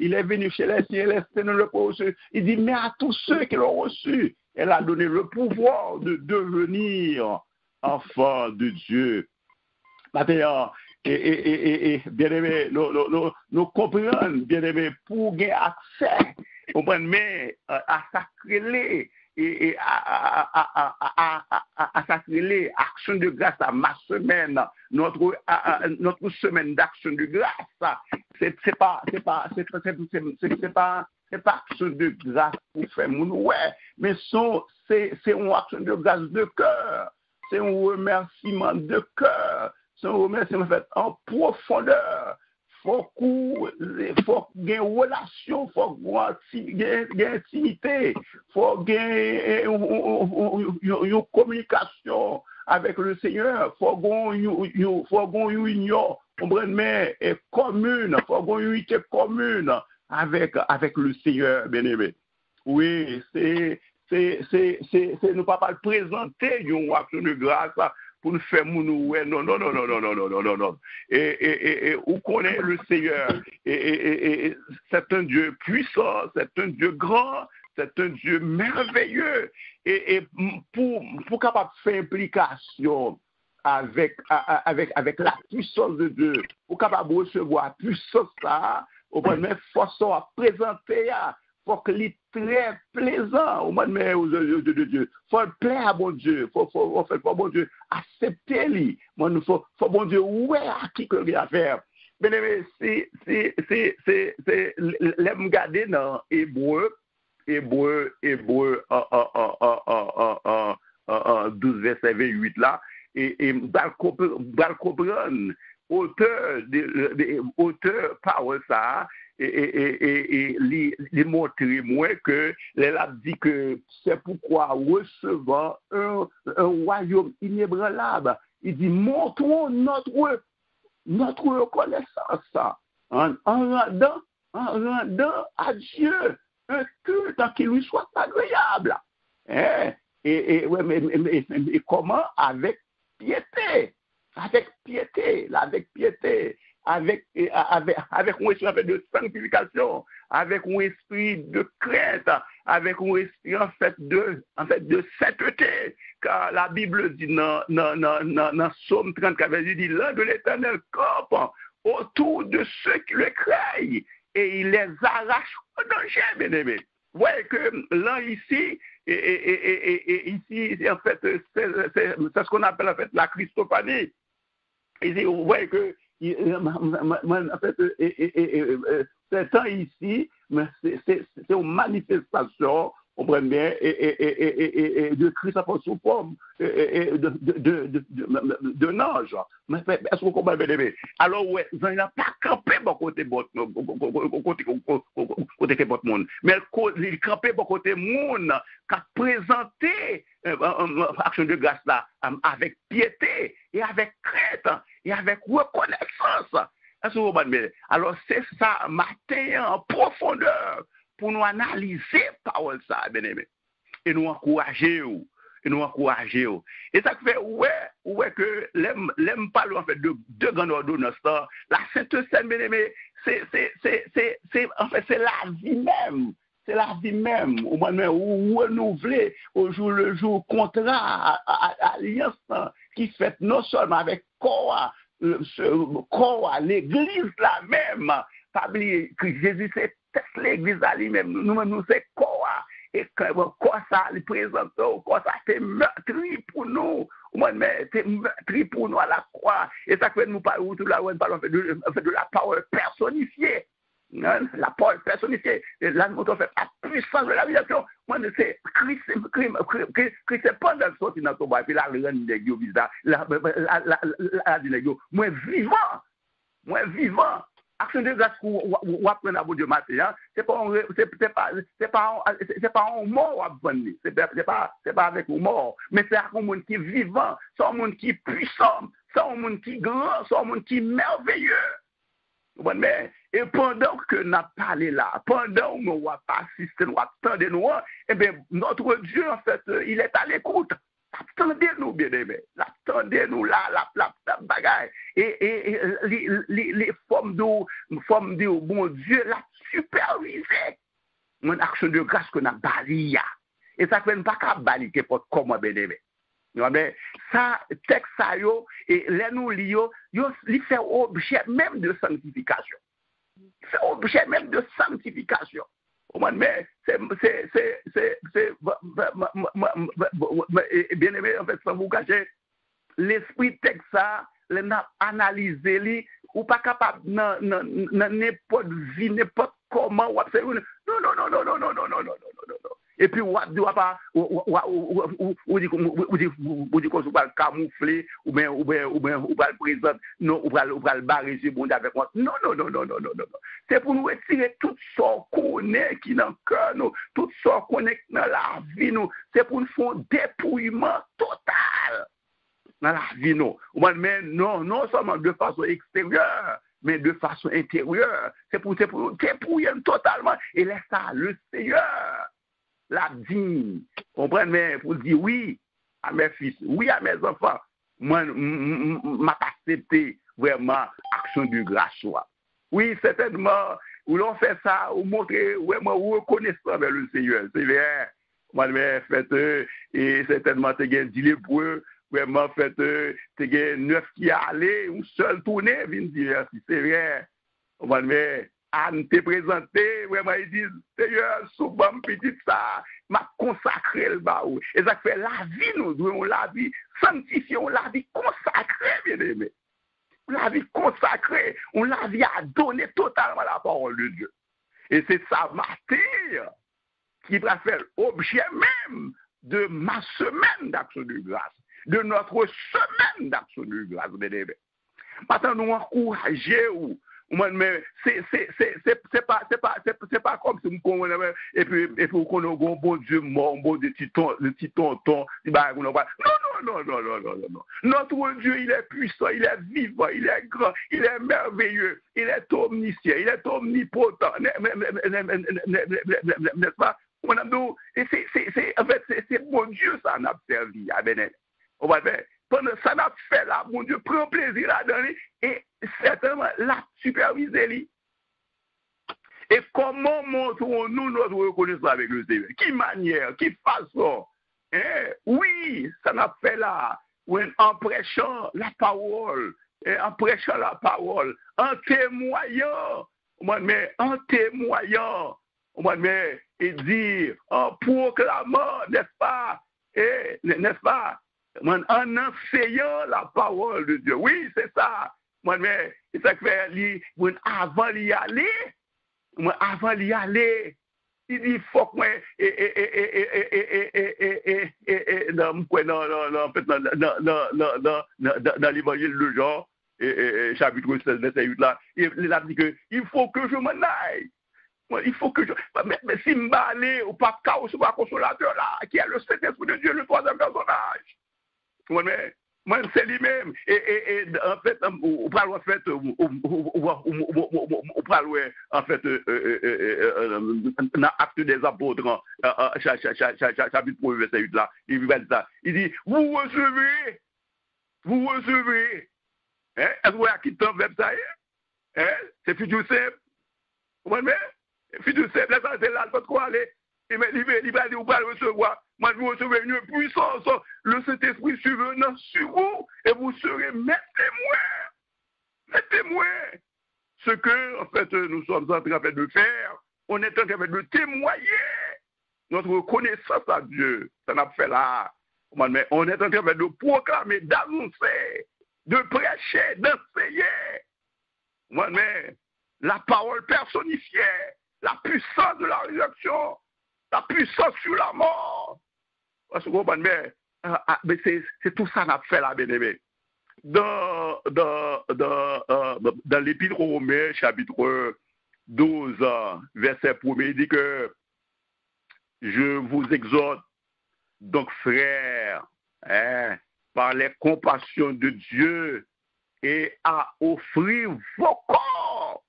il est venu chez les siens, les siens ne l'ont pas reçu. Il dit, mais à tous ceux qui l'ont reçu, elle a donné le pouvoir de devenir enfant de Dieu. Maintenant, bien aimé, nous comprenons, bien aimé, pour gagner accès, mais à sacrer et à sacrer action de grâce à ma semaine, notre semaine d'action de grâce, c'est pas action de grâce pour faire mon ouais, mais c'est une action de grâce de cœur, c'est un remerciement de cœur. C'est un remerciement fait en profondeur. Faut qu'il y ait une relation, faut qu'il y ait une intimité, faut qu'il y ait une communication avec le Seigneur, faut qu'il y ait une union commune, faut qu'il y ait une unité commune avec le Seigneur, bien-aimé. Oui, c'est nous pas le présenter une action de grâce pour nous faire mon ouais, non. Et où connaît le Seigneur, et c'est un Dieu puissant, c'est un Dieu grand, c'est un Dieu merveilleux, et pour capable de faire implication avec la puissance de Dieu, pour capable de recevoir la puissance ça, au moins de force à présenter faut qu'il est très plaisant au moins de Dieu. Faut plaire à bon Dieu. Faut bon Dieu accepter lui. Faut bon Dieu ouais à qui que il a faire. Mais c'est l'aime garder dans Hébreu 12 verset 28 là et comprendre auteur parole ça et les montrer moi que elle a dit que c'est pourquoi recevant un royaume inébranlable, il dit montrons notre reconnaissance en rendant à Dieu un culte qui lui soit agréable, et comment avec piété, avec un esprit de sanctification, avec un esprit de crainte, avec un esprit en fait de sainteté, car la Bible dit dans Psaume 34, il dit l'un de l'Éternel campe autour de ceux qui le craignent et il les arrache au danger, bien-aimés. Vous voyez que là ici, et ici en fait c'est ce qu'on appelle en fait la Christophanie. Et vous voyez que en fait, c'est temps ici, mais c'est une manifestation, on prend bien, de Christ sous forme de ange. Mais est-ce que vous comprenez? Alors, ouais, il n'a pas campé bon côté monde, mais il campé bon côté monde, qui a présenté action de grâce là, avec piété et avec crainte et avec reconnaissance. Est-ce que vous comprenez? Alors, c'est ça, matin en profondeur, pour nous analyser parole ça, bien aimé, et nous encourager. Et ça fait, ouais, que l'aime parler en fait de deux grandes ordonnances. La Sainte Seine, bien aimé, c'est en fait, c'est la vie même. C'est la vie même, au moment où renouveler au jour le jour contrat à alliance qui fait non seulement avec corps, l'église là même. Pas oublier que Jésus c'est l'église là lui-même, nous c'est corps. Et quoi ça lui présente, quoi ça c'est meurtri pour nous. Mais c'est meurtri pour nous à la croix. Et ça fait nous parlons de la parole personnifiée. La parole personnifiée. Là, nous avons fait la puissance de la révélation. Moi, c'est Christ c'est pas dans le sorti dans ton bail, puis là, le rend bizarre. Moi vivant. Action de grâce ou apprendre à bon Dieu matin, c'est pas un mort ou apprendre, c'est pas avec un mort, mais c'est un monde qui est vivant, c'est un monde qui est puissant, c'est un monde qui est grand, c'est un monde qui est merveilleux. Et pendant que nous parlé là, pendant que nous n'avons pas assisté, nous attendons nous, eh bien, notre Dieu, en fait, il est à l'écoute. Attendez-nous, bien-aimés. Attendez-nous là, la bagaille. Et les formes de bon Dieu, la superviser. Mon action de grâce qu'on a bali. Et ça ne fait pas qu'à bali, que pour comment, bien-aimés. Ça, texte ça, et les nous lions, il fait objet même de sanctification. Il fait objet même de sanctification. Mais bien aimé, en fait, sans vous cacher, l'esprit texte ça, l'a analysé, ou pas capable, n'importe vie, n'importe comment, ou absolument. Non. Et puis, ou dit qu'on se va camoufler, ou bien, va le présenter, non, ou va le barrer, c'est bon avec moi. Non. C'est pour nous retirer tout ce qu'on connaît qui est dans le cœur, tout ce qu'on connaît dans la vie, c'est pour nous faire un dépouillement total dans la vie, mais non seulement de façon extérieure, mais de façon intérieure. C'est pour nous dépouiller totalement. Et laisse ça, le Seigneur l'a dit, comprenez, pour dire oui à mes fils, oui à mes enfants, moi, m'a accepté vraiment action de grâce. Oui, certainement, où l'on fait ça, où montrer vraiment reconnaissant vers le Seigneur. C'est vrai, moi, fait, et certainement, tu as dit les breux, vraiment, fait, tu as 9 qui allaient, un seul tourné, vient dire, c'est vrai, moi, Anne te présenté, vraiment, ils disent, Seigneur, souvent, petit ça, m'a consacré le baou. Et ça fait la vie, nous devons la vie sanctifiée, on la vie consacrée, bien aimé. La vie consacrée, on la vie à donner totalement la parole de Dieu. Et c'est ça, matin, qui va faire objet même de ma semaine d'action de grâce, de notre semaine d'action de grâce, bien aimé. Maintenant, nous encourageons. Mais c'est pas comme si nous et puis on connaît un bon Dieu mort, un bon Dieu petit tonton, non. Notre Dieu, il est puissant, il est vivant, il est grand, il est merveilleux, il est omniscient, il est omnipotent, n'est-ce pas? En fait, c'est bon Dieu, ça n'a servi à Bénin. On va faire. Pendant ça n'a fait là, mon Dieu prend plaisir à donner et certainement la superviser. Et comment montrons-nous notre reconnaissance avec le Seigneur? Qui manière, qui façon? Oui, ça n'a fait là, en prêchant la parole, en témoignant, et dire, en proclamant, n'est-ce pas? En enseignant la parole de Dieu. Oui, c'est ça. Mais c'est ça que fait avant d'y aller, il dit faut que moi dans l'évangile de Jean chapitre 16 verset 8 là, il a dit que il faut que je m'en aille. Il faut que je mais si m'aller au pas chaos ou pas consolateur là qui est le Saint-Esprit de Dieu, le troisième personnage. Moi, c'est lui-même. Et en fait, on parle en fait, dans Actes des Apôtres, chapitre 1, verset 8 là, il va dire ça. Il dit, vous recevez. Est-ce que vous avez quitté un verbe ça? C'est futur simple. Vous comprenez? Futur simple, c'est là, pas trop aller. Il va dire, vous allez recevoir. Moi, je vous recevrai une puissance, le Saint-Esprit survenant sur vous, et vous serez mes témoins. Ce que, en fait, nous sommes en train de faire, on est en train de témoigner notre reconnaissance à Dieu. Ça n'a pas fait là. Mais on est en train de proclamer, d'annoncer, de prêcher, d'enseigner. Mais la parole personnifiée, la puissance de la résurrection, la puissance sur la mort. Mais c'est tout ça qu'on a fait là, bien-aimé. dans l'Épître aux Romains, chapitre 12, verset 1, il dit que je vous exhorte, donc frères, par les compassions de Dieu, et à offrir vos corps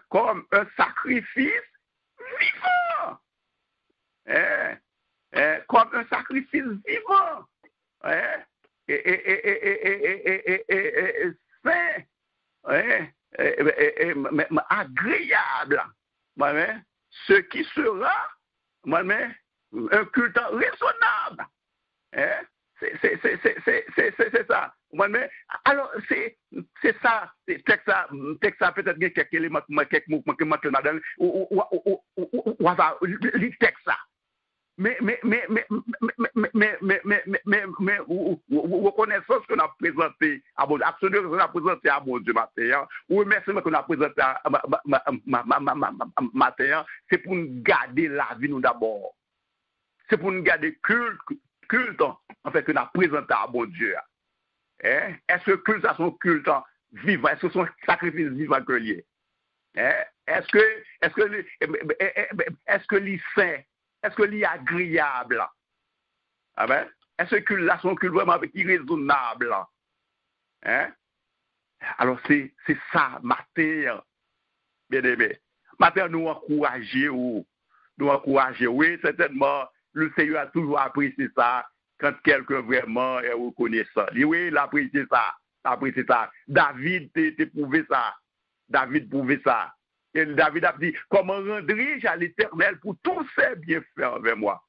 comme un sacrifice vivant. Comme un sacrifice vivant. Saint, agréable. Ce qui sera un culte raisonnable. C'est ça. Alors, c'est ça. Texte ça peut-être quelques éléments, quelques mouvements que je donne, ou le texte ça. Mais reconnaissance qu'on a présenté à bon Dieu, absolument qu'on a présenté à bon Dieu matin, ou remerciement qu'on a présenté à matin, c'est pour nous garder la vie nous d'abord. C'est pour nous garder culte, en fait, qu'on a présenté à bon Dieu. Est-ce que culte, ça son culte vivant? Est-ce que son sacrifice vivant que lié? Est-ce que l'y saint? Est-ce que l'y agréable? Ah ben? Est-ce que là son culte vraiment irraisonnable? Alors c'est ça, matin, bien aimé. Matin, nous encourager. Oui, certainement, le Seigneur a toujours apprécié ça quand quelqu'un vraiment est reconnaissant. Oui, il a apprécié ça. David t'a prouvé ça. Et David a dit, comment rendrai-je à l'Éternel pour tous ses bienfaits envers moi?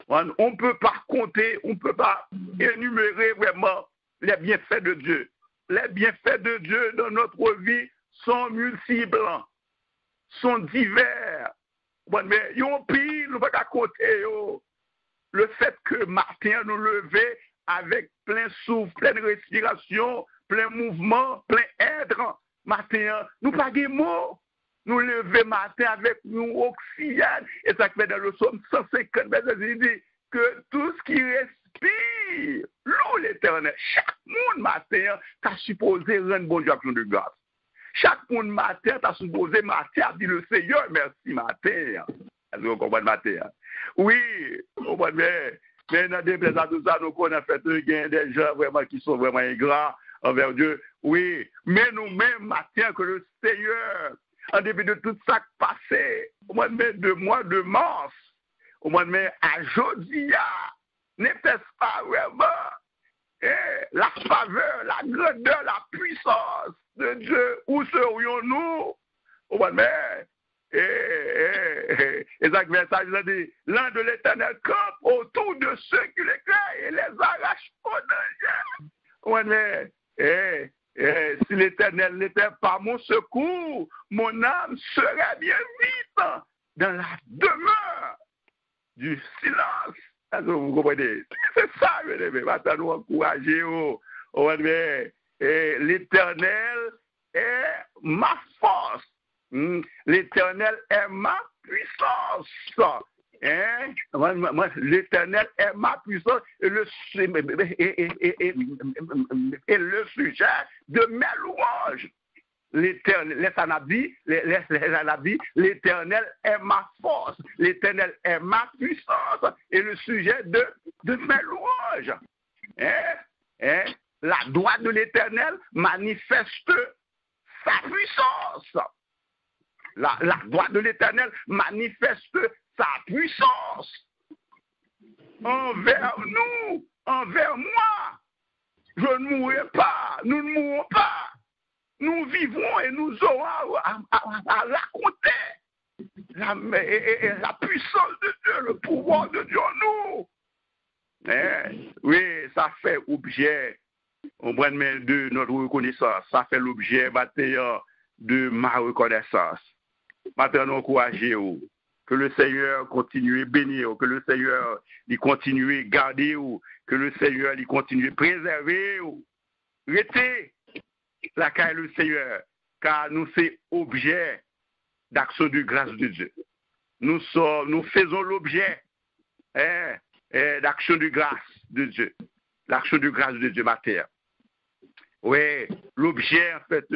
On ne peut pas compter, on ne peut pas énumérer vraiment les bienfaits de Dieu. Les bienfaits de Dieu dans notre vie sont multiples, sont divers. Bon, mais ils ont pris, nous ne pouvons pas compter. Le fait que matin nous lever avec plein souffle, pleine respiration, plein mouvement, plein être, matin, nous pas des mots. Nous lever matin avec nous oxygène. Et ça fait dans le psaume 150, il dit que tout ce qui respire, loue l'Éternel. Chaque monde matin, t'as supposé rendre bon Dieu action de grâce. Chaque monde matin, t'as supposé matin, dit le Seigneur, merci matin. Est-ce que vous comprenez matin? Oui, mais dans des plaisirs tout ça, nous connaissons fait des gens vraiment qui sont vraiment ingrats envers Dieu. Oui, mais nous-mêmes, matin, que le Seigneur, en début de tout ça passé, au mois de mars, au mois de mai, à Jodia, n'était-ce pas vraiment la faveur, la grandeur, la puissance de Dieu? Où serions-nous au mois de mai? Et ça dit, l'un de l'Éternel campe autour de ceux qui les créent et les arrache au danger. Au mois de mai, si l'Éternel n'était pas mon secours, mon âme serait bien vite dans la demeure du silence. Est-ce que vous comprenez? C'est ça, mes amis. Maintenant, nous encourager. L'Éternel est ma force. L'Éternel est ma puissance. L'Éternel est ma puissance et le sujet de mes louanges. L'Éternel, l'Éternel est ma force, l'Éternel est ma puissance et le sujet de mes louanges. La droite de l'Éternel manifeste sa puissance. La droite de l'Éternel manifeste sa puissance envers nous, envers moi. Je ne mourrai pas, nous ne mourrons pas. Nous vivrons et nous aurons à raconter la puissance de Dieu, le pouvoir de Dieu en nous. Oui, ça fait objet, on prend de notre reconnaissance, ça fait l'objet de ma reconnaissance. Maintenant, nous encourageons que le Seigneur continue à bénir, que le Seigneur il continue à garder, que le Seigneur il continue à préserver. Restez la caille le Seigneur, car nous sommes objet d'action de grâce de Dieu. Nous faisons l'objet d'action de grâce de Dieu. l'action de grâce de Dieu matin. Oui, l'objet en fait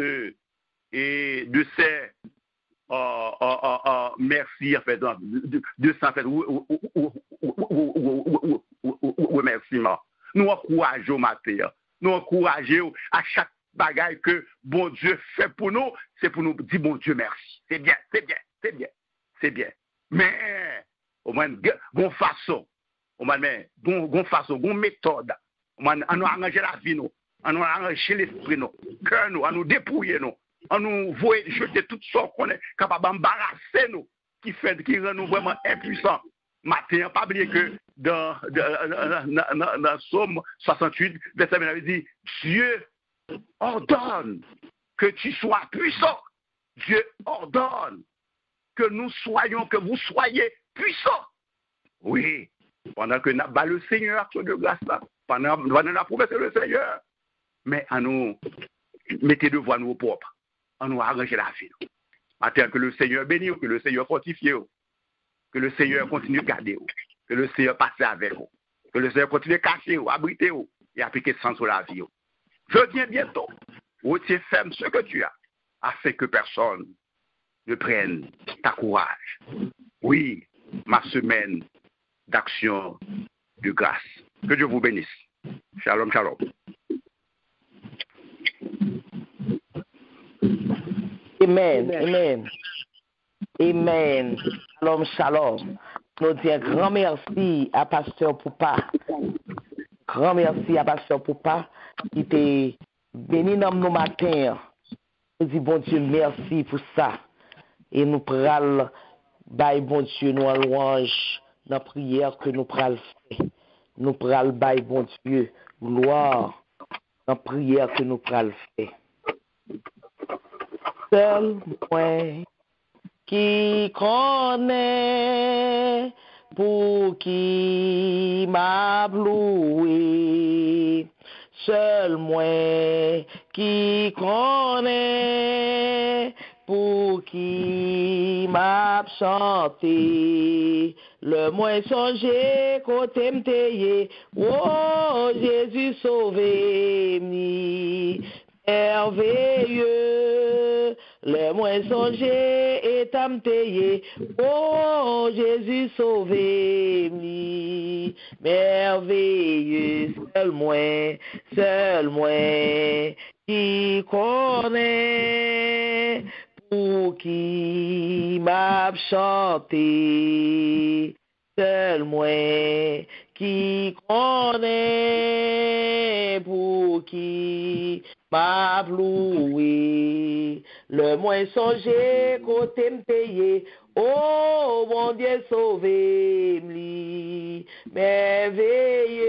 et de ces merci en fait de ça en fait remerciement. Nous encourageons matin, nous encourageons à chaque bagaille que bon Dieu fait pour nous, c'est pour nous dire bon Dieu merci. C'est bien, c'est bien, c'est bien, c'est bien. Mais au moins bon façon, au moins bon façon, bon méthode, on nous arranger la vie nous, on nous arranger l'esprit nous, cœur nous, on nous dépouiller nous. On nous voit jeter toutes sortes qu'on est capable d'embarrasser nous, qui rend nous vraiment impuissants. Matin, pas oublier que dans Somme 68, verset 1, il dit, Dieu ordonne que tu sois puissant. Dieu ordonne que nous soyons, que vous soyez puissants. Oui, pendant que nous avons le Seigneur, action de grâce là, pendant la promesse du Seigneur, mais à nous, mettez devant nous propres. On nous arranger la vie. Attends que le Seigneur bénisse, que le Seigneur fortifie, que le Seigneur continue de garder, que le Seigneur passe avec vous, que le Seigneur continue de cacher, abriter et appliquer sens sur la vie. Je viens bientôt. Retiens ferme ce que tu as, afin que personne ne prenne ta courage. Oui, ma semaine d'action de grâce. Que Dieu vous bénisse. Shalom, shalom. Amen, amen, amen. Shalom, shalom. Nous disons grand merci à Pasteur Poupa. Grand merci à Pasteur Poupa qui était béni dans nos matins. Nous disons bon Dieu merci pour ça. Et nous prenons, bon Dieu, nous en louange dans la prière que nous prenons faire. Nous prenons, bon Dieu, gloire dans la prière que nous prenons faire. Seul moi qui connais pour qui m'a loué. Seul moi qui connais pour qui m'a chanté. Le moins songé côté m'teye. Oh Jésus sauvé-moi. Merveilleux, le moins songé est à m'tailler. Oh, Jésus sauvé-moi. Merveilleux, seul moi, qui connaît, pour qui m'a chanté. Seul moi, qui connaît, pour qui m'a loué, le moins songé côté m'payer. Oh mon Dieu sauvé-moi, merveilleux,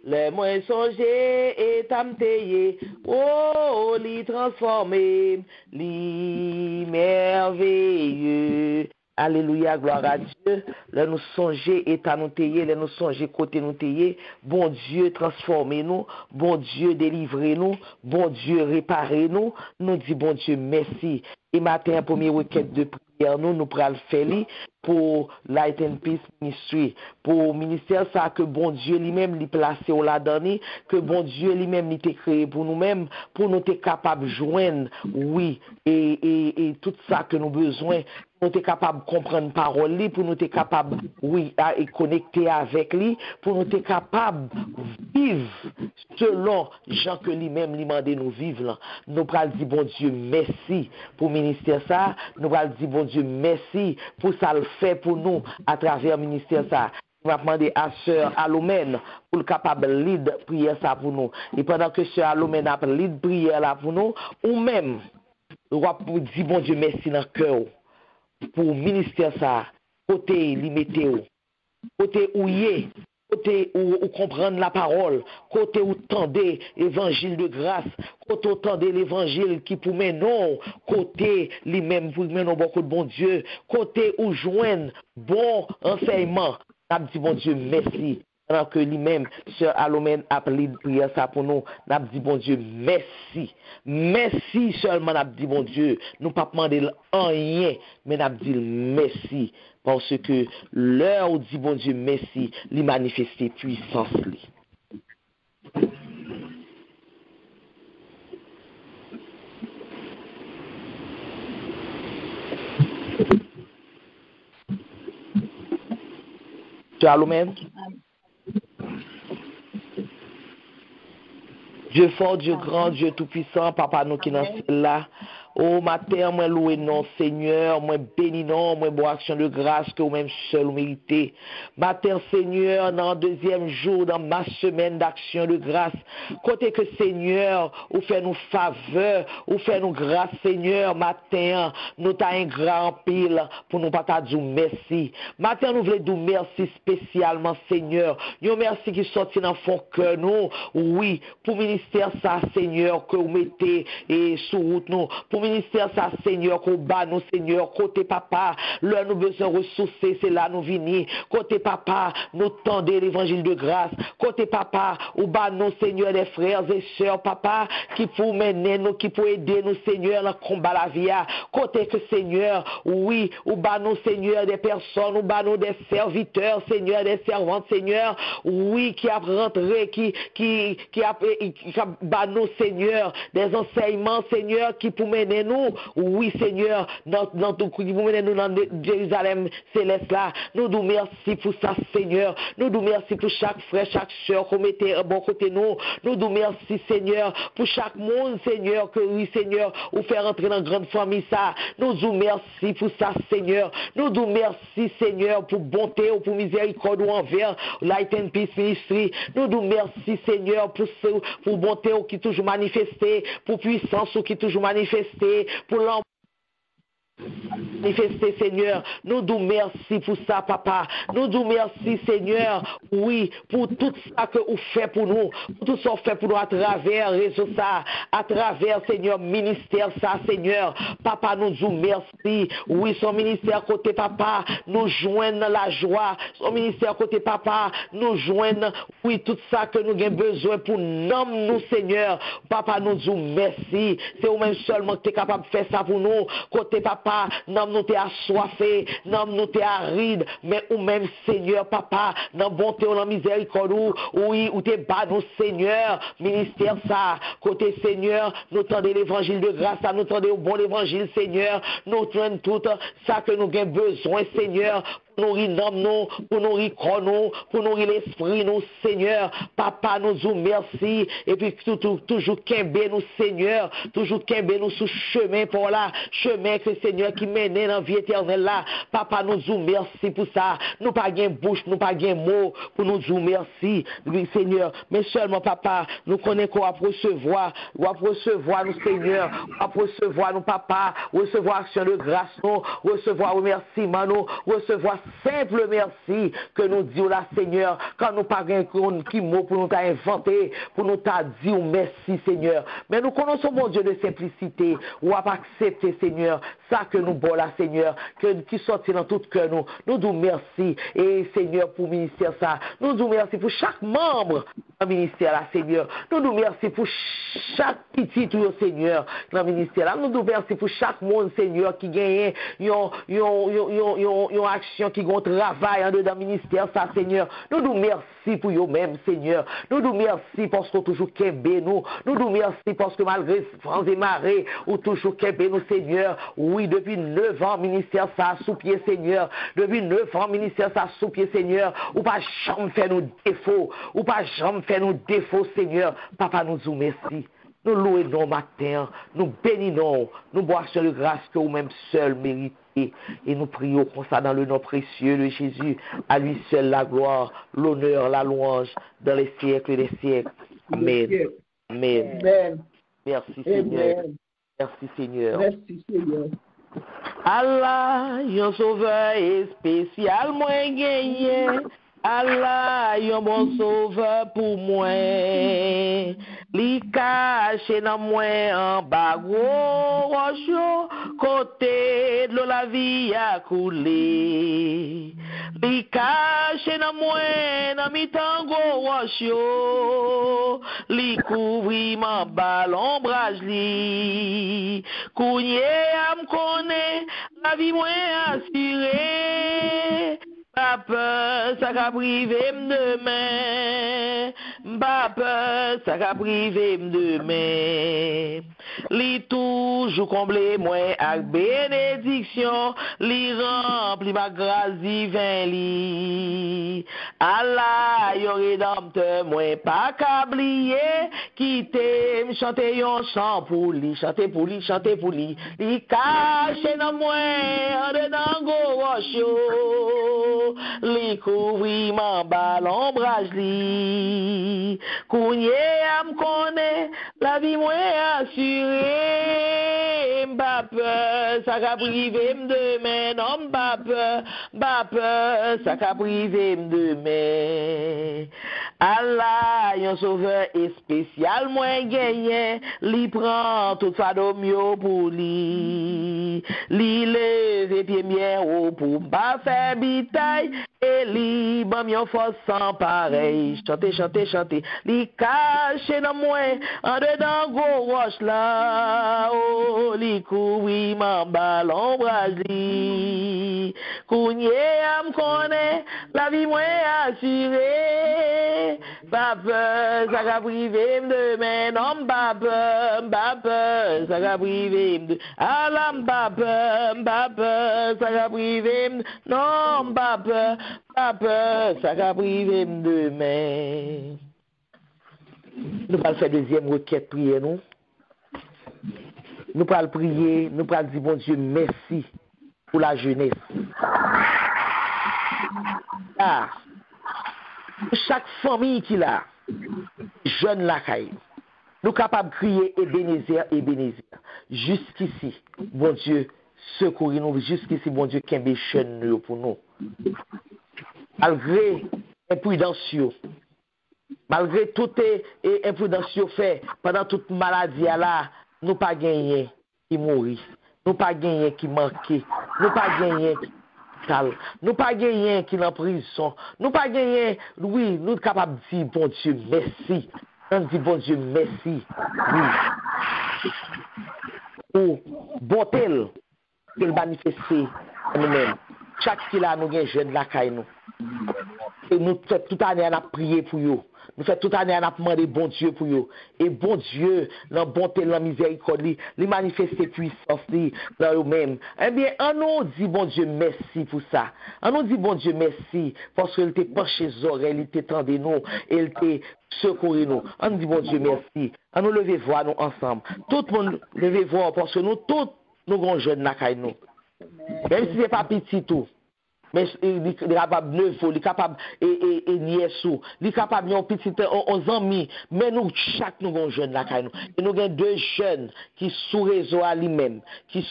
le moins songé est à m'payer. Oh li transformé, li merveilleux. Alléluia, gloire à Dieu. Là nous songer et à nous tailler, là nous songer côté nous tailler. Bon Dieu, transformez-nous. Bon Dieu, délivrez-nous. Bon Dieu, réparez-nous. Nous dit bon Dieu, merci. Et matin, premier requête de prière, nous prenons faire pour Light and Peace Ministry, pour ministère ça que bon Dieu lui-même lui placé au là-dedans, que bon Dieu lui-même lui t'a créé pour nous-mêmes, pour nous être capables de joindre, oui, et tout ça que nous besoin, pour nous être capables de comprendre parole, pour nous être capables, oui, à connecter avec lui, pour nous être capables de vivre selon Jean que lui-même lui demandé nous vivre là. Nous prenons dire bon Dieu merci pour ministère ça, nous prenons dire bon Dieu merci pour ça le fait pour nous à travers le ministère ça. On va demander à Sœur Alomène pour le capable lead prière ça pour nous. Et pendant que Sœur Alomène a lead prière là pour nous, ou même on va dire bon Dieu merci dans le cœur pour le ministère ça, côté limité, côté où y est, côté où comprendre la parole, côté où tendez l'évangile de grâce, côté où tendez l'évangile qui pour non, côté lui-même pour mener beaucoup de bon Dieu, côté où joindre bon enseignement. N'a dit bon Dieu merci. Alors que lui-même, Sœur Alomène a appelé prière ça pour nous, n'a dit bon Dieu merci. Merci seulement n'a dit bon Dieu. Nous pas demander rien, mais n'a dit merci. Parce que l'heure où dit bon Dieu merci, lui manifester puissance. Amen. Dieu fort, Dieu grand, Dieu tout-puissant, papa nous qui dans là. Oh, matin, moi loué non, Seigneur, moi béni non, moi bon action de grâce que vous-même seul vous méritez. Matin, Seigneur, dans le deuxième jour, dans ma semaine d'action de grâce, côté que Seigneur, vous fait nous faveur, vous fait nous grâce, Seigneur, matin, nous t'a un grand pile pour nous pas dire merci. Matin, nous voulons dire merci spécialement, Seigneur. Nous merci qui sorti dans le fond que nous, oui, pour ministère ça, Seigneur, que vous mettez et sous route nous, pour ministère ça, Seigneur, qu'on bat nous, Seigneur, côté papa, là nous besoin ressourcer, c'est là nous venir, côté papa, nous tendez l'évangile de grâce, côté papa, ou bat nous, Seigneur, des frères et sœurs, papa, qui pour mener nous, qui pour aider nous, Seigneur, dans le combat la vie, côté que, Seigneur, oui, ou bat nous, Seigneur, des personnes, ou bat nous des serviteurs, Seigneur, des servantes, Seigneur, oui, qui a rentré, qui a bat nous, Seigneur, des enseignements, Seigneur, qui pour mener nous, oui Seigneur, dans tout qui vous menez nous dans Jérusalem céleste là, nous nous merci pour ça Seigneur, nous nous merci pour chaque frère, chaque soeur qu'on mettait à bon côté nous nous merci Seigneur, pour chaque monde Seigneur, que oui Seigneur, vous faire entrer dans la grande famille ça, nous nous merci pour ça Seigneur, nous nous merci Seigneur, pour bonté ou pour miséricorde ou envers Light and Peace Ministry, nous nous merci Seigneur, pour bonté ou qui toujours manifesté, pour puissance ou qui toujours manifesté, pour manifester, Seigneur. Nous nous merci pour ça, papa. Nous nous merci, Seigneur, oui, pour tout ça que vous faites pour nous, pour tout ça que vous faites pour nous à travers réseau ça, à travers, Seigneur, ministère ça, Seigneur. Papa, nous nous merci. Oui, son ministère côté papa, nous joignons la joie. Son ministère côté papa, nous joignons, oui, tout ça que nous avons besoin pour nous, Seigneur. Papa, nous nous merci. C'est vous-même seulement qui êtes capable de faire ça pour nous. Côté papa, nous t'es assoiffé, nous t'es aride, mais ou même Seigneur, papa, dans bonté ou dans miséricorde, oui, ou t'es bas nous, Seigneur, ministère ça, côté Seigneur, nous tendez l'évangile de grâce, nous tendez au bon évangile, Seigneur, nous tenons tout ça que nous avons besoin, Seigneur, pour nourrir l'homme, nous, pour nourrir corps, nous, pour nourrir l'esprit, nous, Seigneur. Papa, nous vous merci. Et puis, toujours qu'aimer nous, Seigneur. Toujours qu'aimer nous sous chemin pour là. Chemin que Seigneur qui mène dans la vie éternelle là. Papa, nous vous merci pour ça. Nous pas gain bouche, nous pas gain mot pour nous vous merci, oui, Seigneur. Mais seulement, papa, nous connaissons qu'on va recevoir nous, Seigneur. On va recevoir nous, papa. Recevoir action de grâce, nous. Recevoir remerciement, nous. Recevoir simple merci que nous disons là, Seigneur, quand nous pas qui mot pour nous inventer, pour nous dire merci, Seigneur. Mais nous connaissons mon Dieu de simplicité, ou à accepter, Seigneur, ça que nous bon là, Seigneur, qui sortit dans tout cœur nous. Nous disons merci, et Seigneur, pour ministère ça. Nous disons merci pour chaque membre dans le ministère là, Seigneur. Nous disons merci pour chaque petit tout, Seigneur, dans le ministère là. Nous disons merci pour chaque monde, Seigneur, qui gagne une action, qui ont travail en dedans ministère, ça, Seigneur. Nous nous merci pour eux-mêmes, Seigneur. Nous nous merci parce qu'on toujours qu'aimé nous. Nous nous merci parce que malgré France et marées, ou toujours qu'aimé nous, Seigneur. Oui, depuis 9 ans, ministère, ça, sous pied, Seigneur. Depuis 9 ans, ministère, ça, sous pied, Seigneur. Ou pas jamais faire nos défauts. Ou pas jamais faire nos défauts, Seigneur. Papa, nous vous merci. Nous louons matin, nous bénissons, nous boissons de grâce que vous-même seul méritez. Et nous prions comme ça dans le nom précieux de Jésus. À lui seul la gloire, l'honneur, la louange dans les siècles des siècles. Amen. Amen. Amen. Merci Seigneur. Amen. Merci Seigneur. Merci Seigneur. Allah, yon sauveur spécial, moi gagné. Allah, yon bon sauveur pour moi. Li caché dans moi en bas gros rocheux, côté de la vie a coulé. Li caché dans moi dans mi tango rocheux, li couvri ma balle ombrage li. Kounye am connaît la vie moi assurée. Pas peur, ça va priver demain. Pas peur, ça va priver demain. li toujours comblé moi avec bénédiction, li rempli ma grâce divin li. Allah, yo rédempteur, moi pas qu'ablier, quitter, me chanter yon chant pour lui, chanter pour lui, chanter pour lui. Li caché dans moi, en dedans go roche yo, li couvri man bal ombrage li. Kounye am connaît, la vie moi assurée, m'pa peur, ça ka privé m'demain, non m'pa peur, ça ka privé m'demain. Allah, yon sauveur et spécial moins gagné, li prend tout fado mieux pour li. Li leve pied mien haut pour m'pa faire bitaille, et li bam yon force sans pareil. Chantez, chantez, chantez. Li caché dans moi, en dedans gros roche là, oh, li koui man bal ombrage li. Kounye am connaît, la vie moi assurée. Pas peur, ça ka privé m'demain, non m'pa peur, ça ka privé m'demain. Allah m'pa peur, ça ka privé m'demain, non m'pa peur, ça ka privé m'demain. Nous allons faire deuxième requête, prier nous. Nous allons prier, nous allons dire, bon Dieu, merci pour la jeunesse. Ah, chaque famille qui l'a, jeune la caille, nous sommes capables de crier Ebenezer, Ebenezer. Jusqu'ici, bon Dieu, secourez-nous. Jusqu'ici, bon Dieu, qu'un jeune pour nous. Malgré imprudence, malgré toute imprudence fait pendant toute maladie là, nous pas gagné qui mourit, nous pas gagné qui manqué, nous pas gagné qui sale, nous pas gagné qui en prison, nous pas gagné, oui, nous capables de dire bon Dieu merci, on dit bon Dieu merci, oui, pour bonté qu'il manifester nous-mêmes. Chaque qui là nous gagne jeune la caille nous. Et nous fait toute année à prier pour eux. Nous fait toute année à demander bon Dieu pour eux. Et bon Dieu, la bonté, la miséricorde, les manifester puissance dans eux-mêmes. Eh bien, on nous dit bon Dieu merci pour ça. On nous dit bon Dieu merci parce qu'il était penché les oreilles, il était tendu nous, il était secouru nous. On nous dit bon Dieu merci. On nous lever voir nous ensemble. Tout le monde lever voir parce que nous tous nous grands jeunes na kay nous. Même si c'est pas petit tout. Mais il est capable de neuf, il est capable et nièsou, il est capable de petit aux amis, mais nous chaque nous jeunes là nous. Et nous avons deux jeunes qui sous réseau à lui-même, qui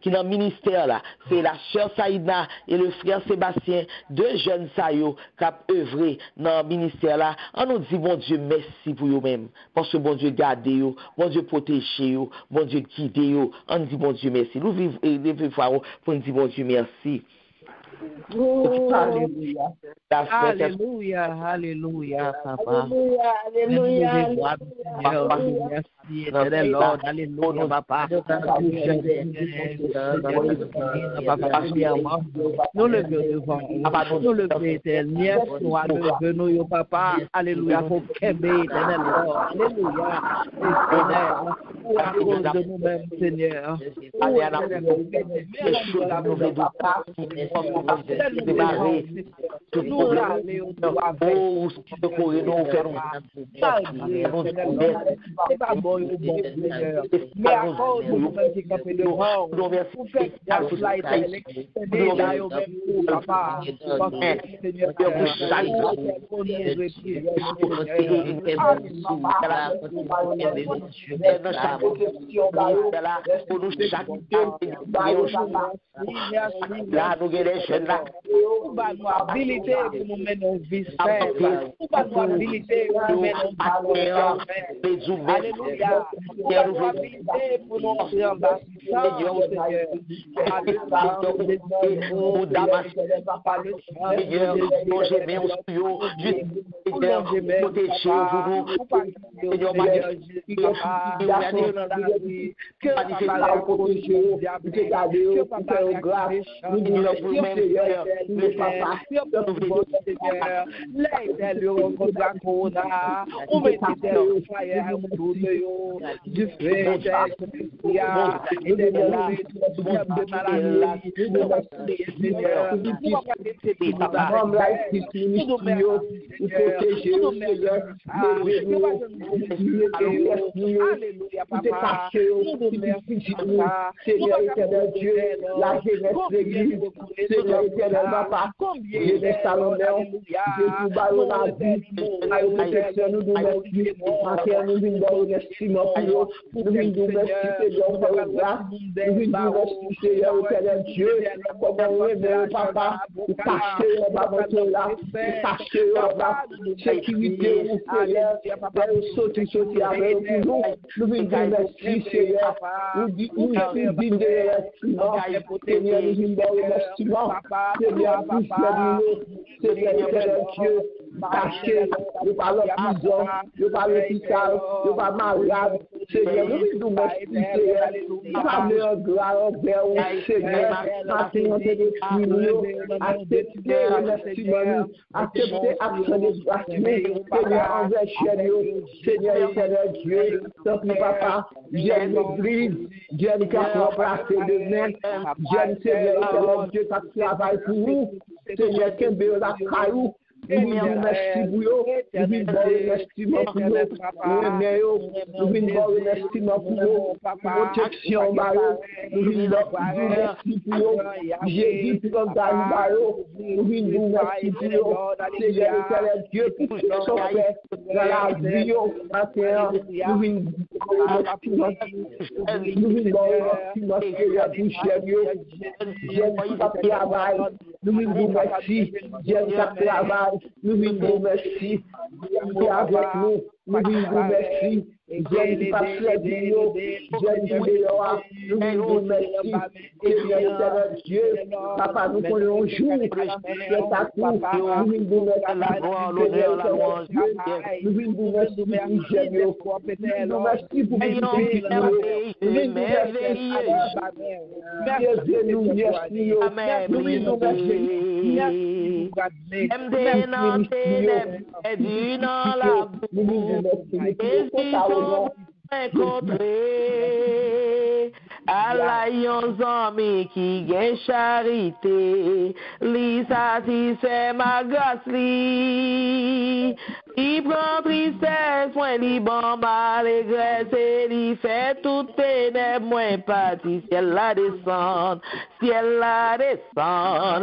dans le ministère là, c'est la sœur Saïdna et le frère Sébastien, deux jeunes ça yo qui ont œuvré dans le ministère là. On nous dit bon Dieu merci pour eux-mêmes parce que bon Dieu garde yo, bon Dieu protège yo, bon Dieu guide yo. On dit bon Dieu merci. Nous vivons pour nous dire bon Dieu merci. Alléluia. Alléluia, alléluia, papa. Alléluia, alléluia. Merci, éternel Lord, alléluia, papa. Nous levons devant nous levons éternel, nous levons papa, alléluia, pour Kembe, éternel Lord, alléluia, éternel, pour à cause de nous-mêmes, Seigneur. Démarrer tout problème. Oh, secourir nous, faire nous. Mais à cause de nous, qui campé devant, vous faites la flight à l'extérieur, papa, Seigneur, ou pas nous habilité pour nous mener en vie saine, ou pas nous habilité pour nous mener en vie saine. Alléluia. Ou pas nous habilité pour nous entrer en bas. Seigneur, Seigneur, plongez bien au studio, juste protéger vous, Seigneur, Seigneur, nous papa, nous voulons Seigneur, l'aide le rencontre Kona, on met des fire autour de eux, du feu, nous Seigneur éternel Dieu, la jeunesse de l'église, Seigneur éternel papa, jeunesse salonnaire, Jésus baron la vie, la protection nous nous merci, matin nous nous donnons estimement pour nous nous merci Seigneur pour la grâce, nous nous merci Seigneur éternel Dieu, comment on est papa, cacher en bas là, cacher en bas, sécurité ou Seigneur, sauter avec nous, nous nous merci Seigneur, nous disons Seigneur, nous nous remercions, Seigneur, Seigneur, Dieu, caché, nous parlons prison, nous parlons hôpital, nous parlons malade, Seigneur, nous nous remercions, Seigneur, nous parlons en gloire, en verre, Seigneur, acceptez des crimes, acceptez remerciements, acceptez action de grâce, Seigneur, envers Dieu, Seigneur, éternel Dieu, donc papa, Dieu l'église, Dieu qui a remplacé demain, Dieu Seigneur, Dieu qui travaille pour nous, Seigneur, qui est la caillou, nous vous merci pour vous, nous vous remercions pour vous, nous vous remercions pour vous, protection, nous vous remercions pour vous, Jésus pour Galibaro, nous vous remercions pour vous, Seigneur éternel Dieu, pour ce qu'on fait dans la vie, nous vous remercions, Seigneur, pour Jésus, Dieu qui travaille, nous vous remercions, Dieu qui travaille, nous vous remercions, Dieu avec nous, nous vous remercions, Dieu qui passe les vidéos, Dieu qui meilleur, nous vous remercions, Seigneur éternel Dieu, papa, nous prenons un jour, c'est à tout, nous vous remercions, Seigneur éternel Dieu, nous vous remercions pour Jésus, nous vous remercions pour à la yon zami qui gen charité, li satisfait ma grâce li prend tristesse, moins li bon malégresse, li fait tout ténèbres, moins pâti, ciel la descend,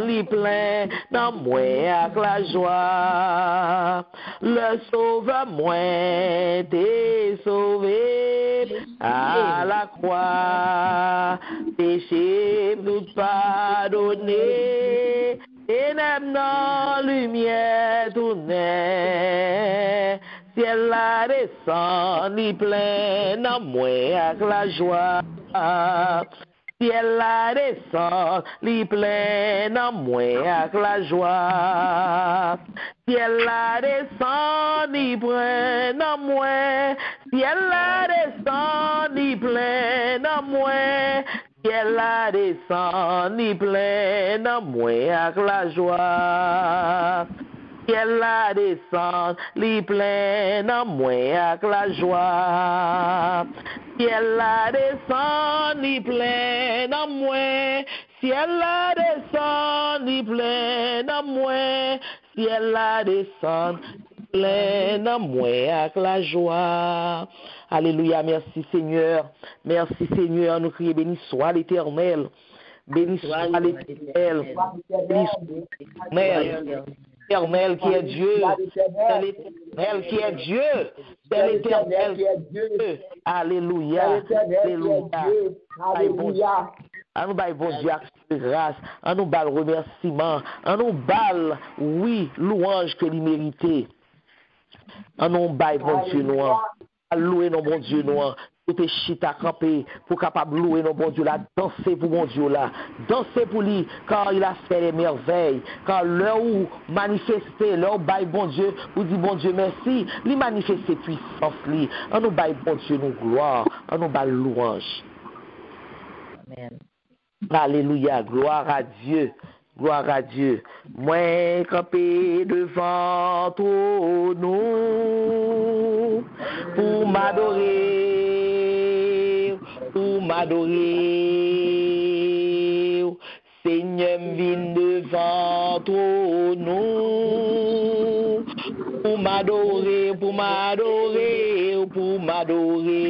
li plein, dans moi avec la joie, le sauveur moins t'es sauvé, à la croix, péché nous pardonner, ténèbres non lumière tournée, ciel la descend, li plein, dans moi avec la joie. Ciel la descend, li plein, dans moi avec la joie. Ciel la descend, li plein, dans moi. Ciel la descend, li plein, dans moi. Ciel la descend, li plein, dans moi avec la joie. Ciel la descend, li plein, dans moi avec la joie. Ciel la descend, li plein, dans moi. Ciel la descend, li plein, dans moi. Ciel la descend, plein, dans moi avec la joie. Alléluia, merci Seigneur. Merci Seigneur, nous crions béni soit l'Éternel. Béni soit l'Éternel. Béni soit l'Éternel. L'Éternel qui est Dieu, c'est l'Éternel qui est Dieu, c'est l'Éternel qui est Dieu. Alléluia, Alléluia. À nous bail bon Dieu de grâce, à nous bail remerciement, à nous bail oui louange que lui mérité. À nous bail bon Dieu noir, à louer nos bon Dieu noir. Tout est chita campé pour capable louer nos bon Dieu là, danser pour mon Dieu là, danser pour lui car il a fait les merveilles, car l'heure où manifester, l'heure bail bon Dieu, ou dit bon Dieu merci, lui manifester puissance lui, en nous bail bon Dieu nous gloire, en nous bail louange. Amen. Alléluia, gloire à Dieu. Gloire à Dieu. Moi, campé devant ton nom pour m'adorer, pour m'adorer. Seigneur, viens devant ton nom pour m'adorer, pour m'adorer, pour m'adorer.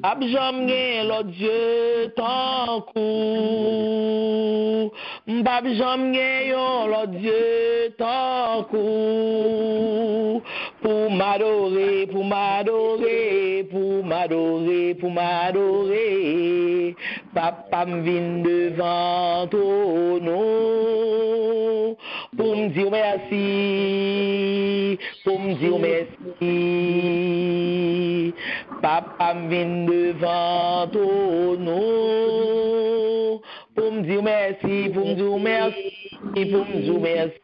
Abjam gen l'autre Dieu tant coup. Babjam gen yon l'autre Dieu tant coup. Pour m'adorer, pour m'adorer, pour m'adorer, pour m'adorer. Papa m'vin devant ton nom. Pour me dire merci, pour me dire merci. Papa m'vin devant ton nom. Pour me dire merci, pour me dire merci, pour me dire merci.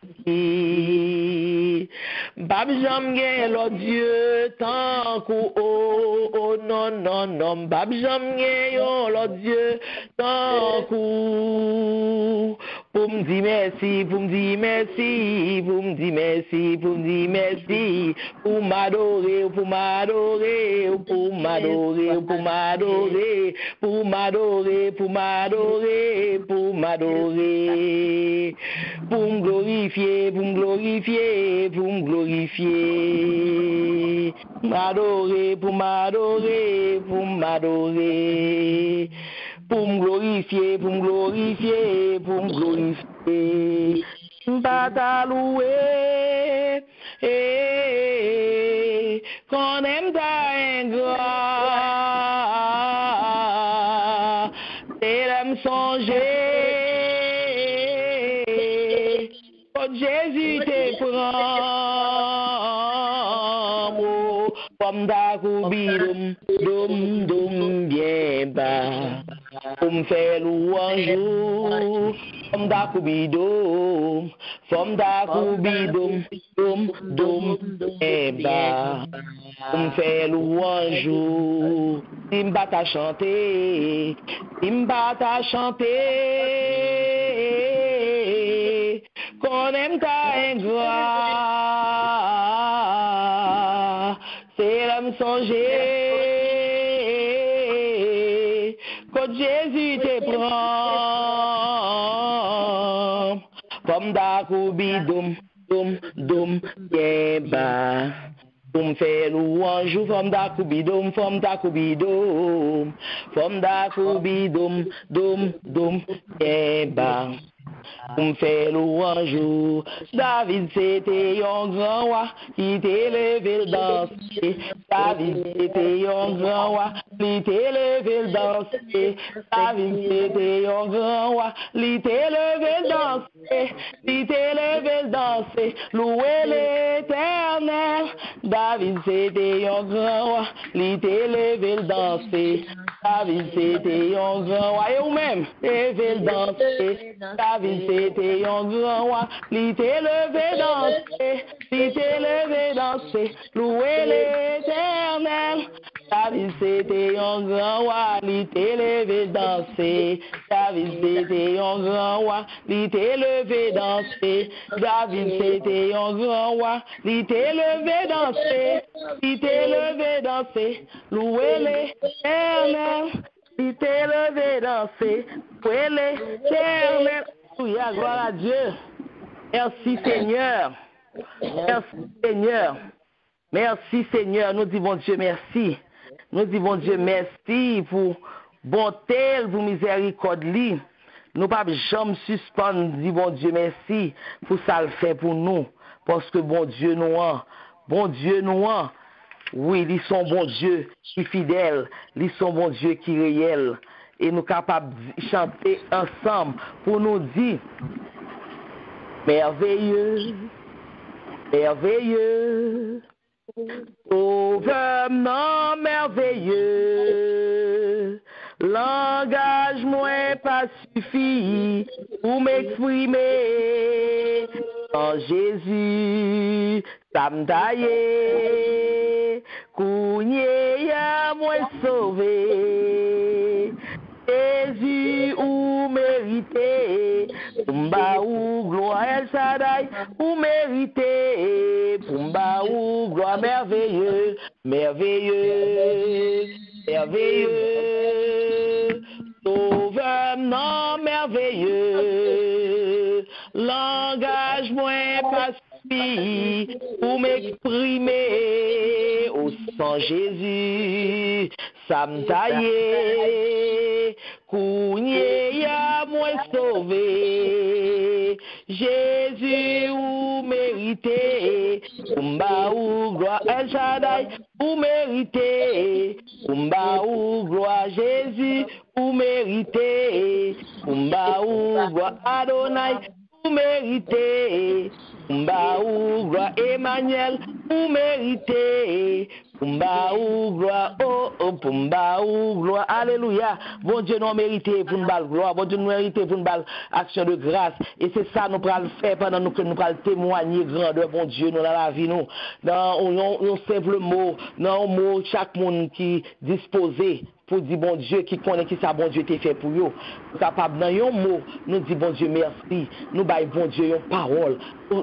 Babi j'aime bien l'autre Dieu tant qu'au oh non non non. Babi j'aime bien l'autre Dieu tant qu'au. Pour me dire merci, pour me dire merci, pour me dire merci, pour me dire merci, pour m'adorer, pour m'adorer, pour m'adorer, pour m'adorer, pour m'adorer, pour m'adorer, pour m'adorer, pour me glorifier, pour me glorifier, pour me glorifier, m'adorer, pour m'adorer, pour m'adorer. Pour me glorifier, pour me glorifier, pour me glorifier. M'pas louer, qu'on aime ta ingrat, et l'aime songer, quand Jésus te prend, comme ta coubidum, dum dum bien bas. Pour faire louange, from da kubidum, from da kubidum, dum dum eba. Pour faire louange, Simba t'a chanté, Simba t'a chanté, qu'on aime ta ingrat, c'est l'âme songer. Jésus te prend, comme da kubidum, dum dum yeba. Pour me faire louange, from da kubidum, from da kubidum, from da kubidum, dum dum yeba. Pour me faire louange, David c'était un grand roi qui t'est levé le danser. David c'était un grand roi qui t'est levé le danser. David c'était un grand roi qui t'est levé le danser. Qui t'est levé le danser. Louez l'Éternel. David c'était un grand roi qui t'est levé le danser. David c'était un grand roi et ou même levé le danser. David c'était un grand roi, il t'est levé danser, il t'est levé danser, louez l'Éternel. David c'était un grand roi, il t'est levé danser. David c'était un grand roi, il t'est levé danser. David c'était un grand roi, il t'est levé danser, il t'est levé danser, louez l'Éternel. Il t'est levé danser, louez l'Éternel. Alléluia, gloire à Dieu. Merci Seigneur. Merci Seigneur. Merci Seigneur. Nous disons Dieu merci. Nous disons Dieu merci pour bonté, pour miséricorde. Nous pas jamais suspendre, disons Dieu merci pour ça le fait pour nous. Parce que bon Dieu nous a. Bon Dieu nous a. Oui, ils sont bon Dieu qui est fidèle. Ils sont bon Dieu qui est réel. Et nous capables de chanter ensemble pour nous dire merveilleux, merveilleux, sauveur non merveilleux, langage moins pas suffit pour m'exprimer. En Jésus, ça me taillé, cougné à moi sauvé. Jésus, ou mérité, Pumba ou gloire El Shaddai, ou mérité, Pumba ou gloire merveilleux, merveilleux, merveilleux, sauveur non merveilleux, langage moins pas pour m'exprimer au sang Jésus, ça me taillé, cougné y'a moins sauvé, Jésus ou mérité, Kumba ou gloire El Shaddai, ou mérité, Kumba ou gloire Jésus, ou mérité, Kumba ou gloire Adonai, ou mérité, Kumba ou gloire Emmanuel, ou mérité, Kumba ou gloire, oh, oh, Kumba ou gloire, alléluia. Bon Dieu nous mérité pour nous balle gloire, bon Dieu nous mérité pour nous balle action de grâce. Et c'est ça nous pourrons le faire pendant que nous pourrons témoigner grandeur, bon Dieu, nous dans la vie, nous. Dans un simple mot, dans un mot, chaque monde qui disposé pour dire bon Dieu qui connaît qui ça bon Dieu t'a fait pour eux. Capable dans un mot, nous dit bon Dieu merci, nous bail bon Dieu une parole. On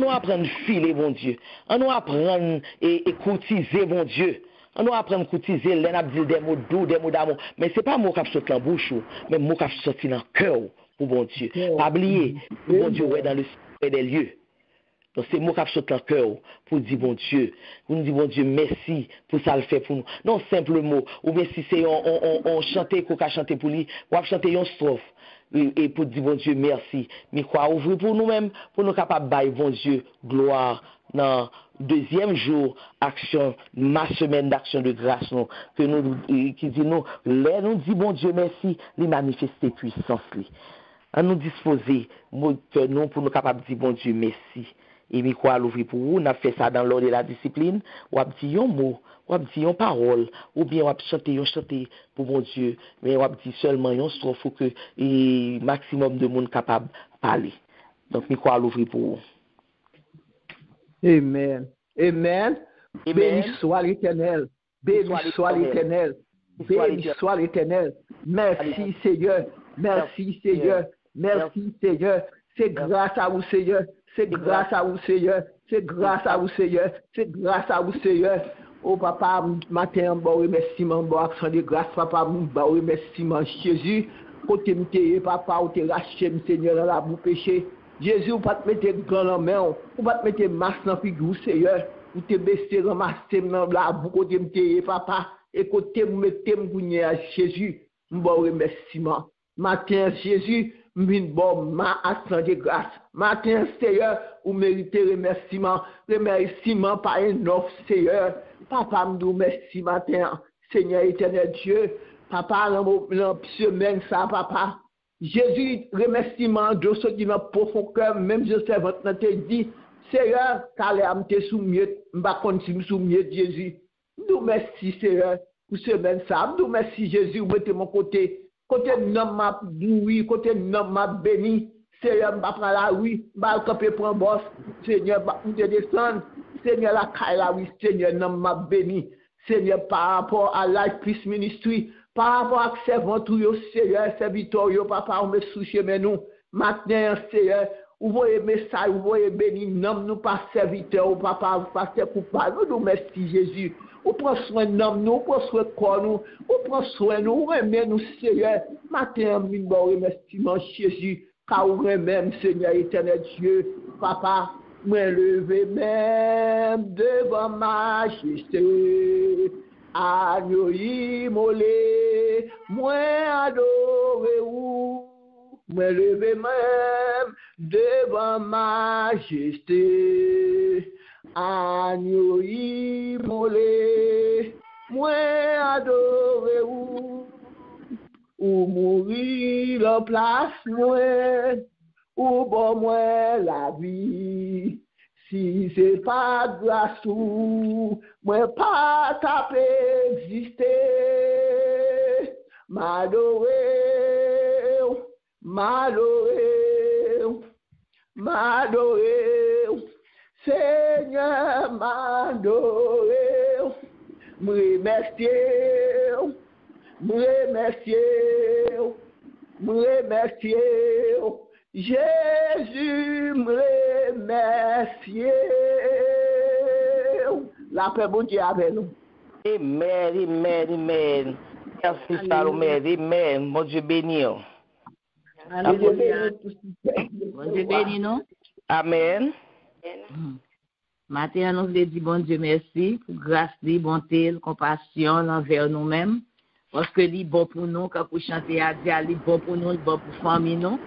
apprendre filer bon Dieu. On apprendre et courtiser bon Dieu. On doit apprendre à courtiser, on a dit des mots doux, des mots d'amour. Mais ce n'est pas un mot qui sorti dans la bouche, mais un mot qui sorti dans le cœur pour bon Dieu. Pas oublier, bon Dieu est dans le secret des lieux. Donc c'est mot qui sorti dans le cœur pour dire bon Dieu. Pour nous dire bon Dieu merci pour ça le fait pour nous. Non simple mot. Ou bien si c'est on chanter qu'on a chanté pour lui, on va chanter une strophe. Et pour dire bon Dieu merci. Mais quoi ouvrir pour nous-mêmes, pour nous capables de bon Dieu gloire dans deuxième jour action ma semaine d'action de grâce nous que nous qui dit nous les nous dit bon Dieu merci les manifester puissance li à nous disposer que nous pour nous capables de dire bon Dieu merci et mi quoi l'ouvrir pour vous on a fait ça dans l'ordre de la discipline ou a dit un mot ou a dit une parole ou bien on a chanter pour bon Dieu mais on a dit seulement une strophe pour que maximum de monde capable parler donc mi quoi l'ouvrir pour vous. Amen. Amen. Béni soit l'Éternel. Béni soit l'Éternel. Béni soit l'Éternel. Merci Seigneur. Merci Seigneur. Merci Seigneur. C'est grâce à vous Seigneur. C'est grâce à vous Seigneur. C'est grâce à vous Seigneur. C'est grâce à vous Seigneur. Oh papa, matin, bon remerciement, bon action de grâce, papa, bon remerciement Jésus. Côté m'te papa, ou te racheté Seigneur dans la boue péché. Jésus, ou pas te mettre grand en main, ou pas te mettre masque dans figure, Seigneur, ou te baisser, ramasser dans la boue, côté m'te papa, et côté m'te m'gougne à Jésus, bon remerciement. Matin, Jésus, bon ma action de grâce. Matin, Seigneur, ou méritez remerciement par un offre, Seigneur. Papa, m'dou merci matin, Seigneur éternel Dieu. Papa, dans semaine ça, papa. Jésus, remerciement de ce qui m'a profond cœur, même je sais votre nom te dit, Seigneur, car les âmes te soumettent, m'ba continue soumettre Jésus. Nous merci Seigneur pour semaine ça. Nous merci Jésus, vous mettez mon côté nom m'a oui, côté nom m'a béni. Seigneur, m'ba prendre la oui, m'ba camper pour un boss. Seigneur, m'ba te descendre. Seigneur, la caille la oui, Seigneur, nom m'a béni. Seigneur, par rapport à Life Peace Ministry, par rapport à servant tout yo, Seigneur, serviteur yo, papa, on me souche mais nous. Maintenant, Seieur, vous voyez message, vous voyez béni, nom nous pas serviteur, papa, vous passez coupable. Nous merci Jésus. Vous prenez soin de nous, vous prenez soin de corps nous, vous prenez soin de nous, vous remettez nous, Seigneur. Maintenant, bon remerciement Jésus, car vous remettez, Seigneur éternel Dieu, papa, moi levé même devant majesté. Agneau immolé, moi adoré ou, moi levé même devant majesté. Agneau immolé, moi adoré ou mourir la place moi, ou bon moi la vie. Si c'est pas grâce ou moi pas taper exister, m'adorer, Seigneur m'adorer, me remercier, Jésus, me remercier. La paix, bon Dieu, avec nous. Amen, amen, amen. Merci, Salomé. Amen. Mon Dieu béni. Alléluia. Bon Dieu béni nous. Amen. Matin, nous voulons dire bon Dieu merci pour grâce, bonté, compassion envers nous-mêmes. Parce que c'est bon pour nous, quand pour chanter à Dieu, c'est bon pour nous, c'est bon pour famille nous,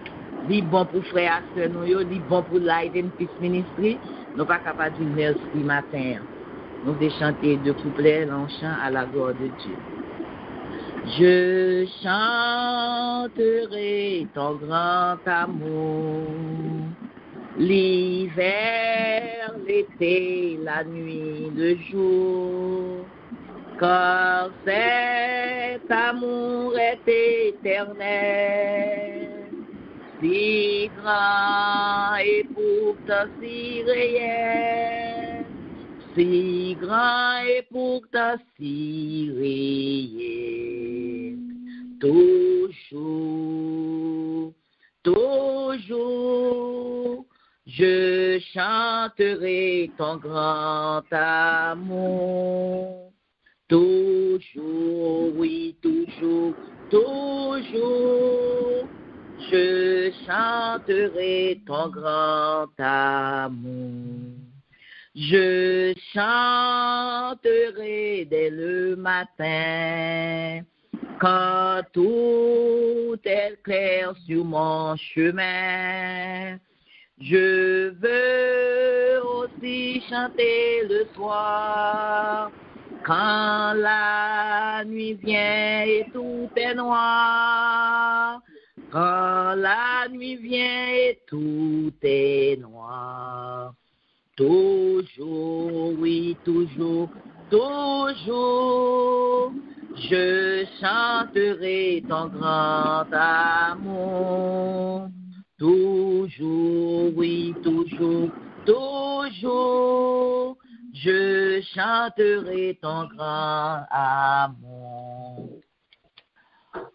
c'est bon pour frères et sœurs nous, c'est bon pour Light and Peace Ministry. Nous ne sommes pas capables de dire merci matin. Nous devons chanter deux couplets dans le chant à la gloire de Dieu. Je chanterai ton grand amour, l'hiver, l'été, la nuit, le jour, car cet amour est éternel, si grand et pourtant si réel, si grand et pourtant si réel, toujours, toujours, je chanterai ton grand amour. Toujours, oui, toujours, toujours, je chanterai ton grand amour. Je chanterai dès le matin, quand tout est clair sur mon chemin. Je veux aussi chanter le soir, quand la nuit vient et tout est noir. Quand la nuit vient et tout est noir. Toujours, oui, toujours, toujours, je chanterai ton grand amour. Toujours, oui, toujours, toujours, je chanterai ton grand amour.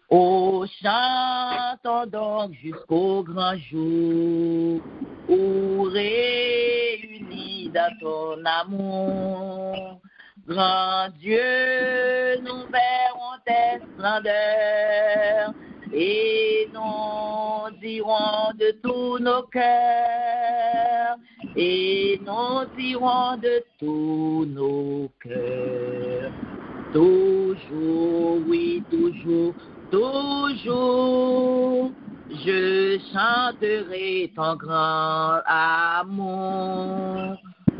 Oh, chantons donc jusqu'au grand jour, où réunis dans ton amour, grand Dieu, nous verrons tes splendeurs, et nous dirons de tous nos cœurs, et nous dirons de tous nos cœurs, toujours, oui, toujours, toujours, je chanterai ton grand amour.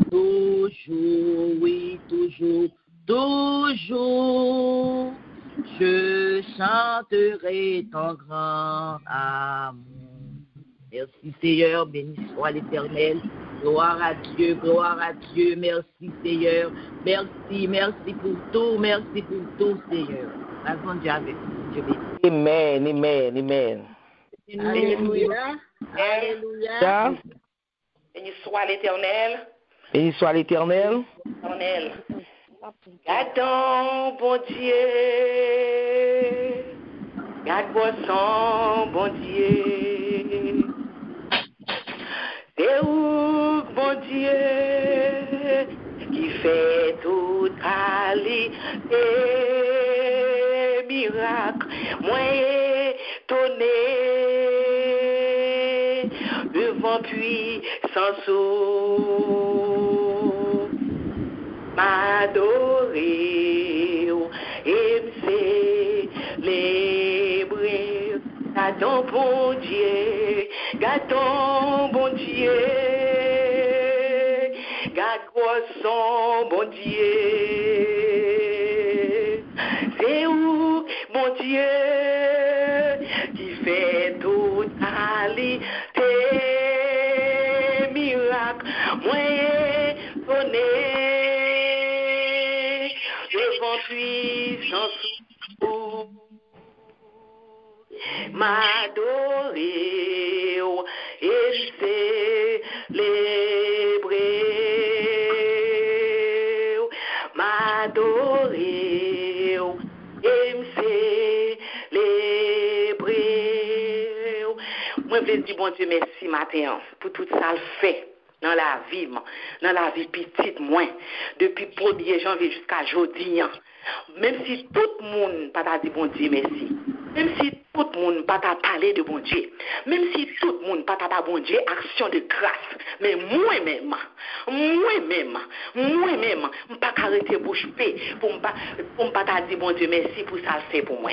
Toujours, oui, toujours, toujours, je chanterai ton grand amour. Merci Seigneur, béni soit l'Éternel. Gloire à Dieu, merci Seigneur. Merci, merci pour tout Seigneur. La grande Dieu avec nous. Dieu béni. Amen, amen, amen. Alléluia. Alléluia. Béni soit l'Éternel. Béni soit l'Éternel. Garde bon Dieu. Garde son bon Dieu. C'est où bon Dieu qui fait toute qualité miracle. Moi étonné devant puissant sous m'adorer et me célébrer. Gardons bon Dieu, gardons bon Dieu, garde son bon Dieu. C'est où mon Dieu qui fait toute qualité miracle. Moi étonné devant puissance m'adorer et célébrer, m'adorer et veux dire, bon Dieu, merci matin pour tout ça le fait dans la vie petite, moins, depuis 1er janvier jusqu'à aujourd'hui. Même si tout le monde pas t'a dit bon Dieu, merci. Même si tout le monde pas t'a parlé de bon Dieu. Même si tout le monde pas t'a pas bon Dieu, action de grâce. Mais moi-même, pas arrêter bouche paix pour pas t'a dit bon Dieu, merci pour ça le fait pour moi.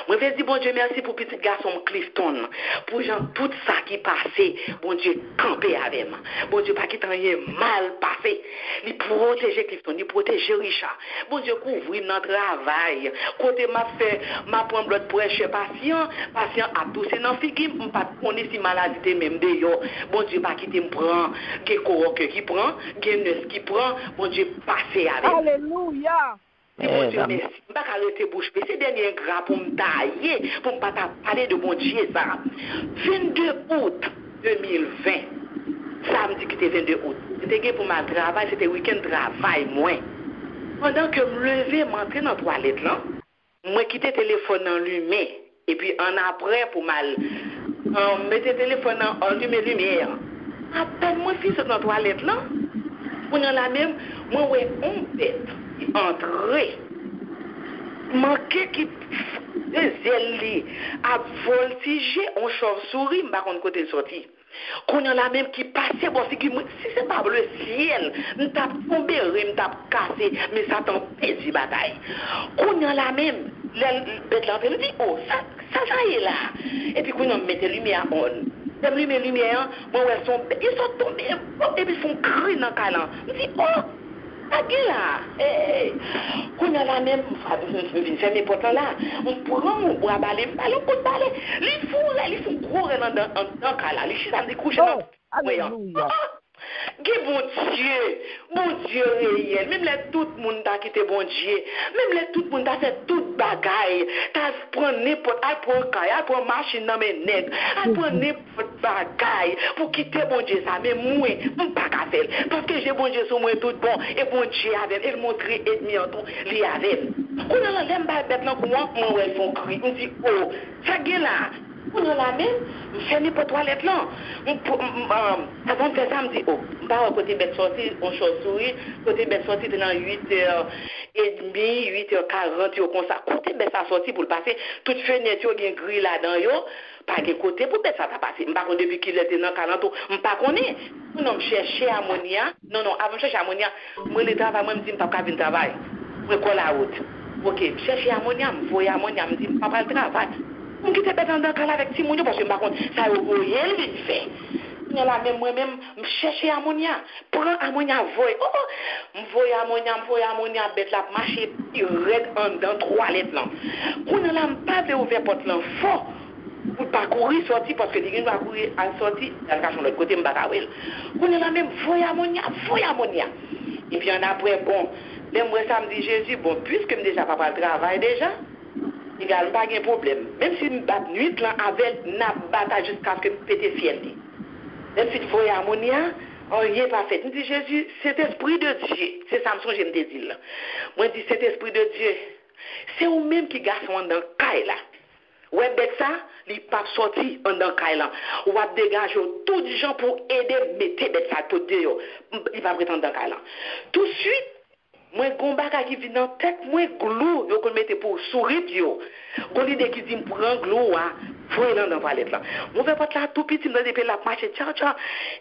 Moi, je dis bon Dieu, merci pour petit garçon Clifton. Pour gens, tout ça qui passait, bon Dieu, camper avec moi. Bon Dieu, pas qu'il t'en ait mal passé. Il protéger Clifton, il protéger Richard. Bon Dieu, couvrir notre travail. Côté m'a prendre l'autre prêche patient a toussé dans figure, on pas connaît si maladie même d'ailleurs. Bon Dieu, pas quitter me prend, que coroque qui prend, que neuf qui prend, bon Dieu, passer avec. Alléluia. Bon Dieu, merci. Je ne vais pas arrêter bouche bée. C'est dernier gras pour me tailler, pour ne pas parler de bon Dieu, ça. 22 août 2020, samedi qui était 22 août. C'était pour ma travail, c'était week-end travail, moi. Pendant que je me levais, m'entrer dans la toilette, là, moi quitter le téléphone en lumière, et puis en après pour mal, mettre le téléphone en lumière. À peine moi, fils dans la toilette, là, on a la même, moi, ouais, on bête. Entrer, manquer qui zèle à voltiger on chauve-souris, m'a contre côté sorti. Qu'on a la même qui passait, bon, si c'est pas le ciel, nous t'a tombé, nous t'a cassé, mais ça t'en pédit bataille. Qu'on a la même, bête là, elle dit, oh, ça y est là. Et puis qu'on a mis la lumière on. Même lumière, bon, ils sont tombés, et puis ils font cri dans le câlin. Je dis, oh, là, qu'on a la même, je fais mes potes là, on prend mon bois balai, on peut balai, les font gros dans le cas les chis des couches dans Alléluia. Bon Dieu réel, même là tout le monde a quitté bon Dieu, même là tout le monde a fait toute bagaille, t'as pris n'importe, à prendre caille, à prendre machine dans mes nègres, à prendre n'importe bagaille pour quitter bon Dieu ça, mais moi, je ne peux pas faire, parce que j'ai bon Dieu sur moi tout bon, et bon Dieu avec, elle montre ennemi en tout, li avec. On a l'aime pas bête là, comment ils font crier, on dit, oh, ça gueule là. On a la même, je fais mes toilettes là. Avant de faire ça, je me dis, oh, je vais à côté bête sortie, on chauve-souris, côté bête sortie, dans 8h30, 8h40, comme ça. Côté bête ça sortie pour le passer, toute fenêtre, il y a une grille là-dedans, pas de côté pour bête ça t'a passé. Je ne sais pas depuis qu'il était dans le calentou, je ne sais pas connaître. Non, je cherchais ammonia. Non, avant de chercher ammonia, moi, le travail, moi, je me dis, je ne peux pas venir travail. Je colle la route. Ok, je cherchais ammonia, je voyais ammonia, je me dis, je ne peux pas le travail. Je suis dans le cas avec Timounio parce que par contre, ça a voyé vite fait. Moi-même, je cherche ammonia. Prends ammonia, voyez. Je voyais ammonia, bête la marcher, raide dans 3 lettres là. On n'a pas de ouvert porte là fort. Pour pas courir sortir parce que les gens vont courir à sortir, dans le cas de l'autre côté, je vais on a la même voyez ammonia. Et puis en après, bon, moi ça me dit Jésus, bon, puisque je déjà pas le travail déjà. Il n'y a pas de problème. Même si je bats nuit là avec n'a bataille jusqu'à ce que je pète fiel. Même si je vois ammonia, rien pas fait. Je dis Jésus, cet esprit de Dieu, c'est Samson je me dis là. Moi je dis cet esprit de Dieu, c'est vous même qui garçon dans le caille là. Ouais bête ça, il pas sorti dans le caille là. On va dégager tout du gens pour aider mettre bête ça pour Dieu. Il va prétendre dans le caille là. Tout de suite moi combat qui vient dans tête moi glou yo qu'on mettait pour sourire yo qu'on l'idée qui dit prend glou à voyer dans toilette là on fait pas là tout petit dans depuis la marche ciao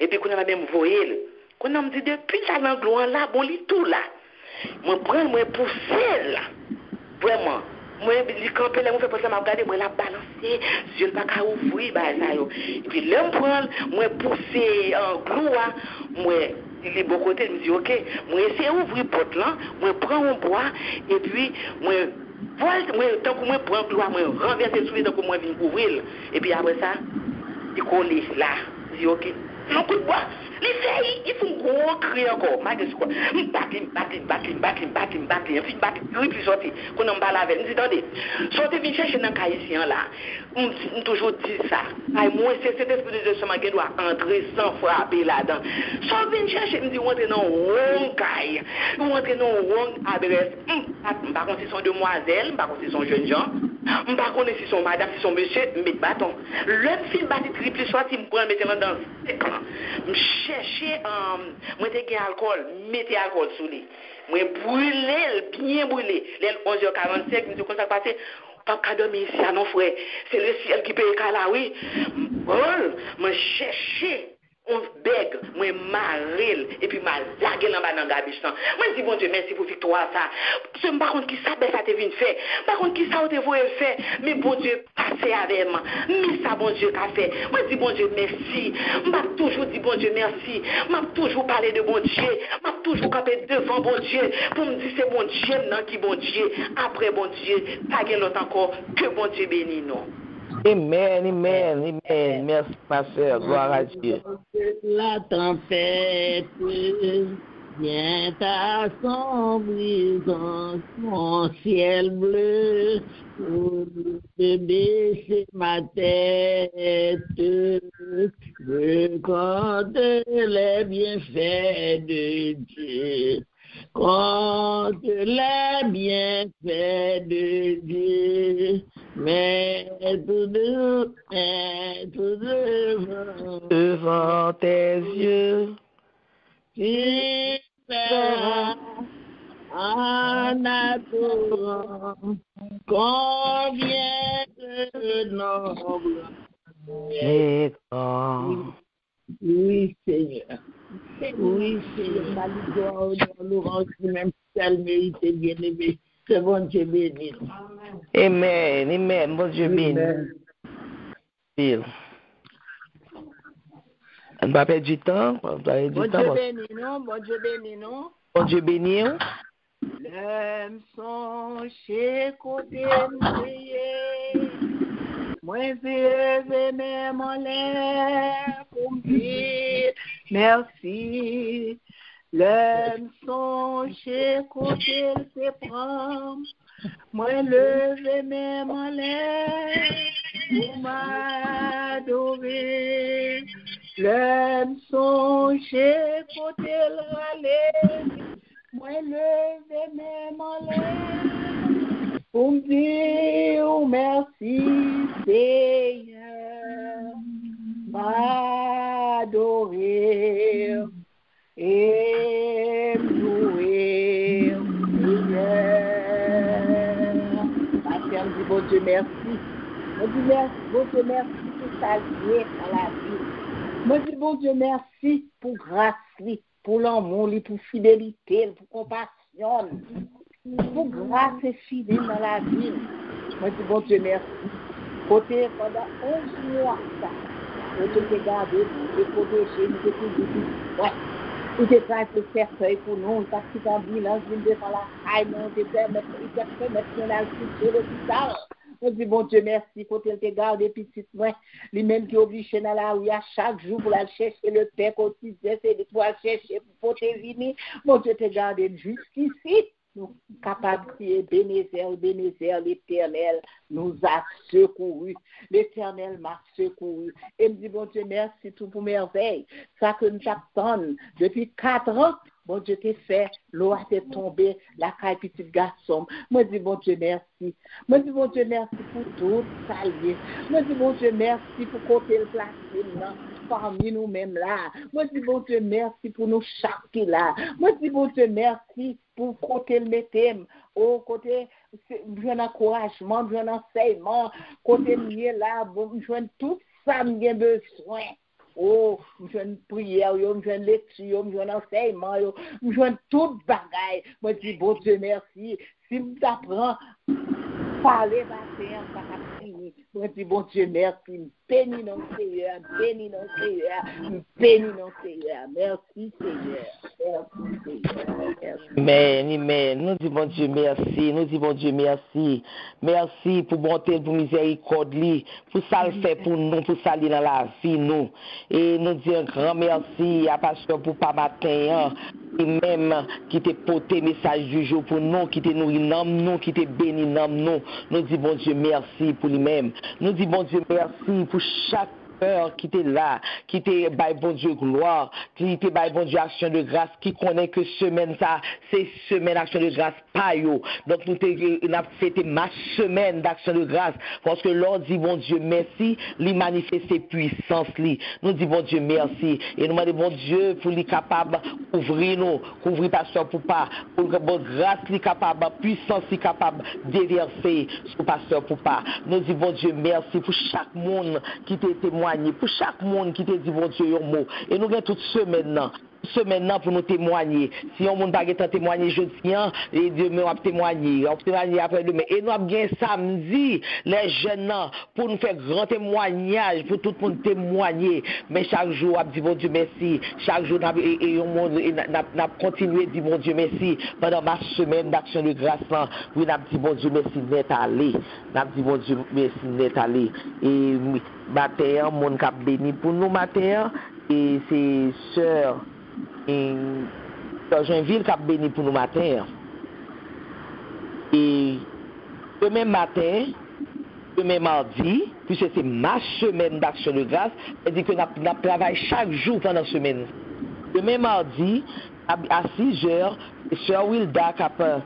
et puis qu'on a même voyer qu'on a me dit depuis ça dans glou là bon lit tout là moi prendre moi pousser là vraiment moi il camper là on fait pas ça m'a regarder moi la balancer yeux pas qu'à ouvrir bah ça yo et puis là me prendre moi pousser en glou moi il est bon côté, il me dit, ok, moi essayer d'ouvrir la porte là, moi prends un bois, et puis, moi, tant que moi prends le bois, moi renverser sous les dents que moi viens couvrir, et puis après ça, il colle là, il dit, ok, un coup de bois, les filles, ils font gros cri encore, malgré ce quoi, battre, un film battre, plus sorti, qu'on en bat la veille, je dis, attendez, sortez, venez chercher dans le caïtien là, on toujours dit ça, moi, c'est cet esprit de Dieu qui doit entrer sans frapper là-dedans, sortez, venez chercher, me dit, on entre dans un caille, on entre dans une adresse, par contre, ils sont demoiselles, par contre, ils sont jeunes gens, Je ne sais pas si son madame, si son monsieur, je mets bâton. Le film bâti triple sorti, je prends, mettez dans je cherchais, moi, j'ai alcool, mettez alcool sous lui. Moi, brûlé, bien brûlé. Les 11h45, je me dis, comment ça passe? Pas dormir ici à nos frères. C'est le ciel qui paye là, oui. Bon, moi, chercher. On bègue, moi maril, et puis m'a lagué dans le gabiche. Moi dis bon Dieu merci pour victoire ça. Je par contre qui ça ben ça te vient faire. Par contre qui ça te voye faire. Mais bon Dieu passez avec moi. Mais ça bon Dieu qu'a fait. Moi dis bon Dieu merci. M'a toujours dit bon Dieu merci. M'a toujours parlé de bon Dieu. M'a toujours campé devant bon Dieu pour me dire c'est bon Dieu non qui bon Dieu. Après bon Dieu, pas gain l'autre encore que bon Dieu bénisse nous. Amen, amen, amen. Merci, ma soeur. Gloire à Dieu. La tempête vient assombrir dans mon ciel bleu pour baisser ma tête. Je compte les bienfaits de Dieu. Compte les bienfaits de Dieu. Mais tout devant tes yeux, tu verras en adorant combien de nobles et quand. Oui, Seigneur. Oui, Seigneur. Malgré l'orange, même si elle mérite bien aimé. C'est bon Dieu béni. Amen, amen. Bon Dieu béni. On ne va pas perdre du temps. Bon Dieu béni, non. Bon Dieu béni, non. Bon Dieu béni. L'aime son chez côté prier. Moi, je même en l'air pour me dire merci. L'aime son chez côté se prend. Moi, lever même en l'air pour m'adorer. L'aime son chez côté le râler. Moi, lever même en l'air pour me dire merci, Seigneur, m'adorer et louer, Seigneur. Ma sœur dit, bon Dieu, merci. Je dis, bon Dieu, merci pour ta vie dans la vie. Je dis, bon Dieu, merci pour grâce, pour l'amour, pour fidélité, pour compassion. Pour grâce et fidèle dans la vie. Moi, je dis, bon Dieu, merci. Côté pendant 11 mois, ça. Je t'ai gardé, je t'ai protégé, je t'ai dit, ouais. Il t'ai fait ce cercueil pour nous, parce que t'as ambulance, je vais faire la caille, non, je t'ai fait mettre dans l'hôpital. Je dis, bon Dieu, merci, côté t'ai gardé, petit, moi, les mêmes qui obligent dans la rue à chaque jour pour aller chercher le pain quotidien, c'est pour aller chercher pour venir. Bon Dieu, t'ai gardé jusqu'ici. Nous capables de crier, Bénézer, l'Éternel nous a secourus. L'Éternel m'a secouru. Et me dit, bon Dieu, merci tout pour merveille. Ça que nous attendons depuis 4 ans, bon Dieu t'es fait, l'eau a été tombée, la caille petit garçon. Moi dis, bon Dieu, merci. Moi dis, bon Dieu, merci pour tout saluer. Moi dis, bon Dieu, merci pour côté le placer parmi nous-mêmes là. Moi dis, bon Dieu, merci pour nous chaque là. Moi dis, bon Dieu, merci pour côté le méthème, au côté un encouragement, un enseignement, côté mieux là, je tout ça j'ai besoin. Oh, je une prière, je une lecture, je un enseignement, je toute bagaille. Moi dis, bon Dieu, merci. Si vous apprenez parler matin, ça va finir. Moi dis, bon Dieu, merci. Bénis nos Seigneur, bénis nos Seigneur, bénis nos Seigneur. Merci Seigneur, merci Seigneur. Amen. Nous disons bon Dieu merci. Nous disons bon Dieu merci. Merci pour bonté, pour miséricorde, pour ça le fait pour nous, pour ça dans la vie nous. Et nous disons un grand merci à pasteur pour pas matin, et même qui t'a porté message du jour pour nous, qui t'a nourri nous, qui t'a béni nous. Nous disons bon Dieu merci pour lui-même. Nous disons bon Dieu merci pour chaque cœur qui était là, qui était by bon Dieu gloire, qui était by bon Dieu action de grâce, qui connaît que semaine ça, c'est semaine action de grâce pas yo. Donc nous avons fêté ma semaine d'action de grâce parce que l'on dit bon Dieu merci, lui manifester puissance lui. Nous dit bon Dieu merci et nous demandons bon Dieu pour lui capable couvrir nous, couvrir pasteur pour pas, pour que bon grâce lui capable, puissance lui capable déverser sur pasteur pour pas. Nous dit bon Dieu merci pour chaque monde qui t'a témoigné, pour chaque monde qui t'a dit bon Dieu un mot. Et nous avons toute semaine pour nous témoigner. Si on ne peut pas témoigner jeudi, et demain on va témoigner après demain. Et nous avons gagné samedi, les jeunes, pour nous faire grand témoignage, pour tout le monde témoigner. Mais chaque jour, on dit bon Dieu merci. Chaque jour, on a continué de dire bon Dieu merci. Pendant ma semaine d'action de grâce, oui, on a dit bon Dieu merci net aller. On a dit bon Dieu merci net aller. Et matin, mon cap béni pour nous matin. Et c'est sœur Joinville qui a béni pour nous matin. Et demain matin, demain mardi, puisque c'est ma semaine d'action de grâce, c'est-à-dire que nous travaillons chaque jour pendant la semaine. Demain mardi, à 6 heures, sœur Wilda qui a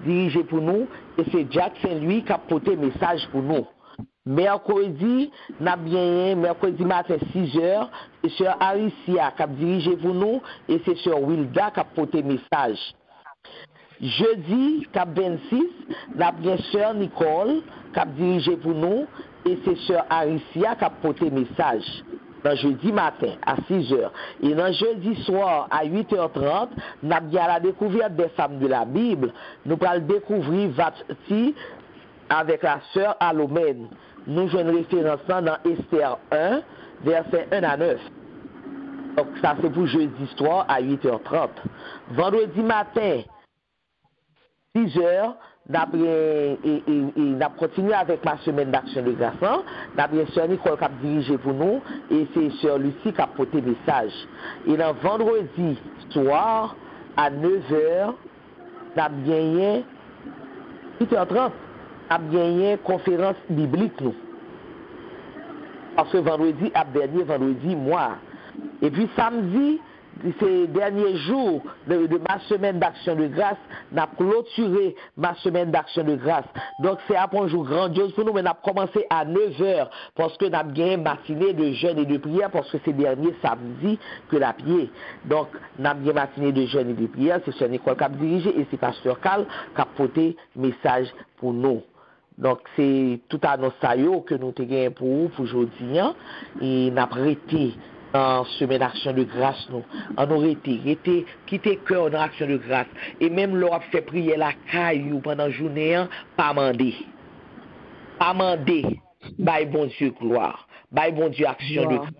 dirigé pour nous, et c'est Jack Saint-Louis qui a porté message pour nous. Mercredi, mercredi matin 6 heures, c'est sœur Aricia qui a dirigé pour nous et c'est sœur Wilda qui a porté message. Jeudi, cap 26, n'a bien sœur Nicole qui a dirigé pour nous et c'est sœur Aricia qui a porté message. Dans jeudi matin à 6 heures. Et dans jeudi soir à 8h30, nous avons bien la découverte des femmes de la Bible. Nous allons découvrir Vati avec la sœur Alomène. Nous jouons une référence dans Esther 1, versets 1 à 9. Donc ça c'est pour jeudi soir à 8h30. Vendredi matin, 6h, nous continué avec ma semaine d'action de grâce. Nous avons sœur Nicole qui a dirigé pour nous et c'est sœur Lucie qui a porté message. Et dans vendredi soir à 9h, nous avons gagné 8h30. A gagné conférence biblique nous. Parce que vendredi, dernier vendredi, moi. Et puis samedi, ces derniers jours de ma semaine d'action de grâce, n'a clôturé ma semaine d'action de grâce. Donc c'est un jour grandiose pour nous, mais n'a commencé à 9h parce que n'a gagné matinée de jeûne et de prière parce que c'est dernier samedi que la pied. Donc n'a gagné matinée de jeûne et de prière, c'est Sœur Nicole qui a dirigé et c'est Pasteur Carl qui a porté message pour nous. Donc, c'est tout annonce que nous avons pour vous, pour aujourd'hui. Et nous avons arrêté dans semaine d'action de grâce. Nous avons arrêté, quitté cœur dans l'action de grâce. Et même l'on fait prier la caillou pendant la journée, pas mandé. Pas mandé. Bye bon Dieu gloire. Bye bon Dieu action de grâce.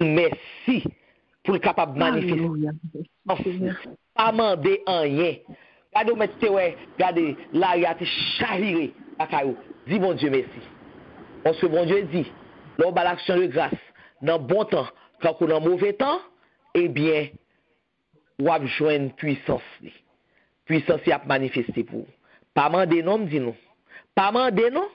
Merci pour être capable de manifester. Pas mandé en rien. Regardez, là, il y a été chaviré. Dis bon Dieu merci. Parce que bon Dieu dit, l'on va l'action de grâce, dans bon temps, quand on a mauvais temps, eh bien, on va joindre puissance. Puissance qui a manifesté pour vous. Pas mandé non, dis nous. Pas mandé non.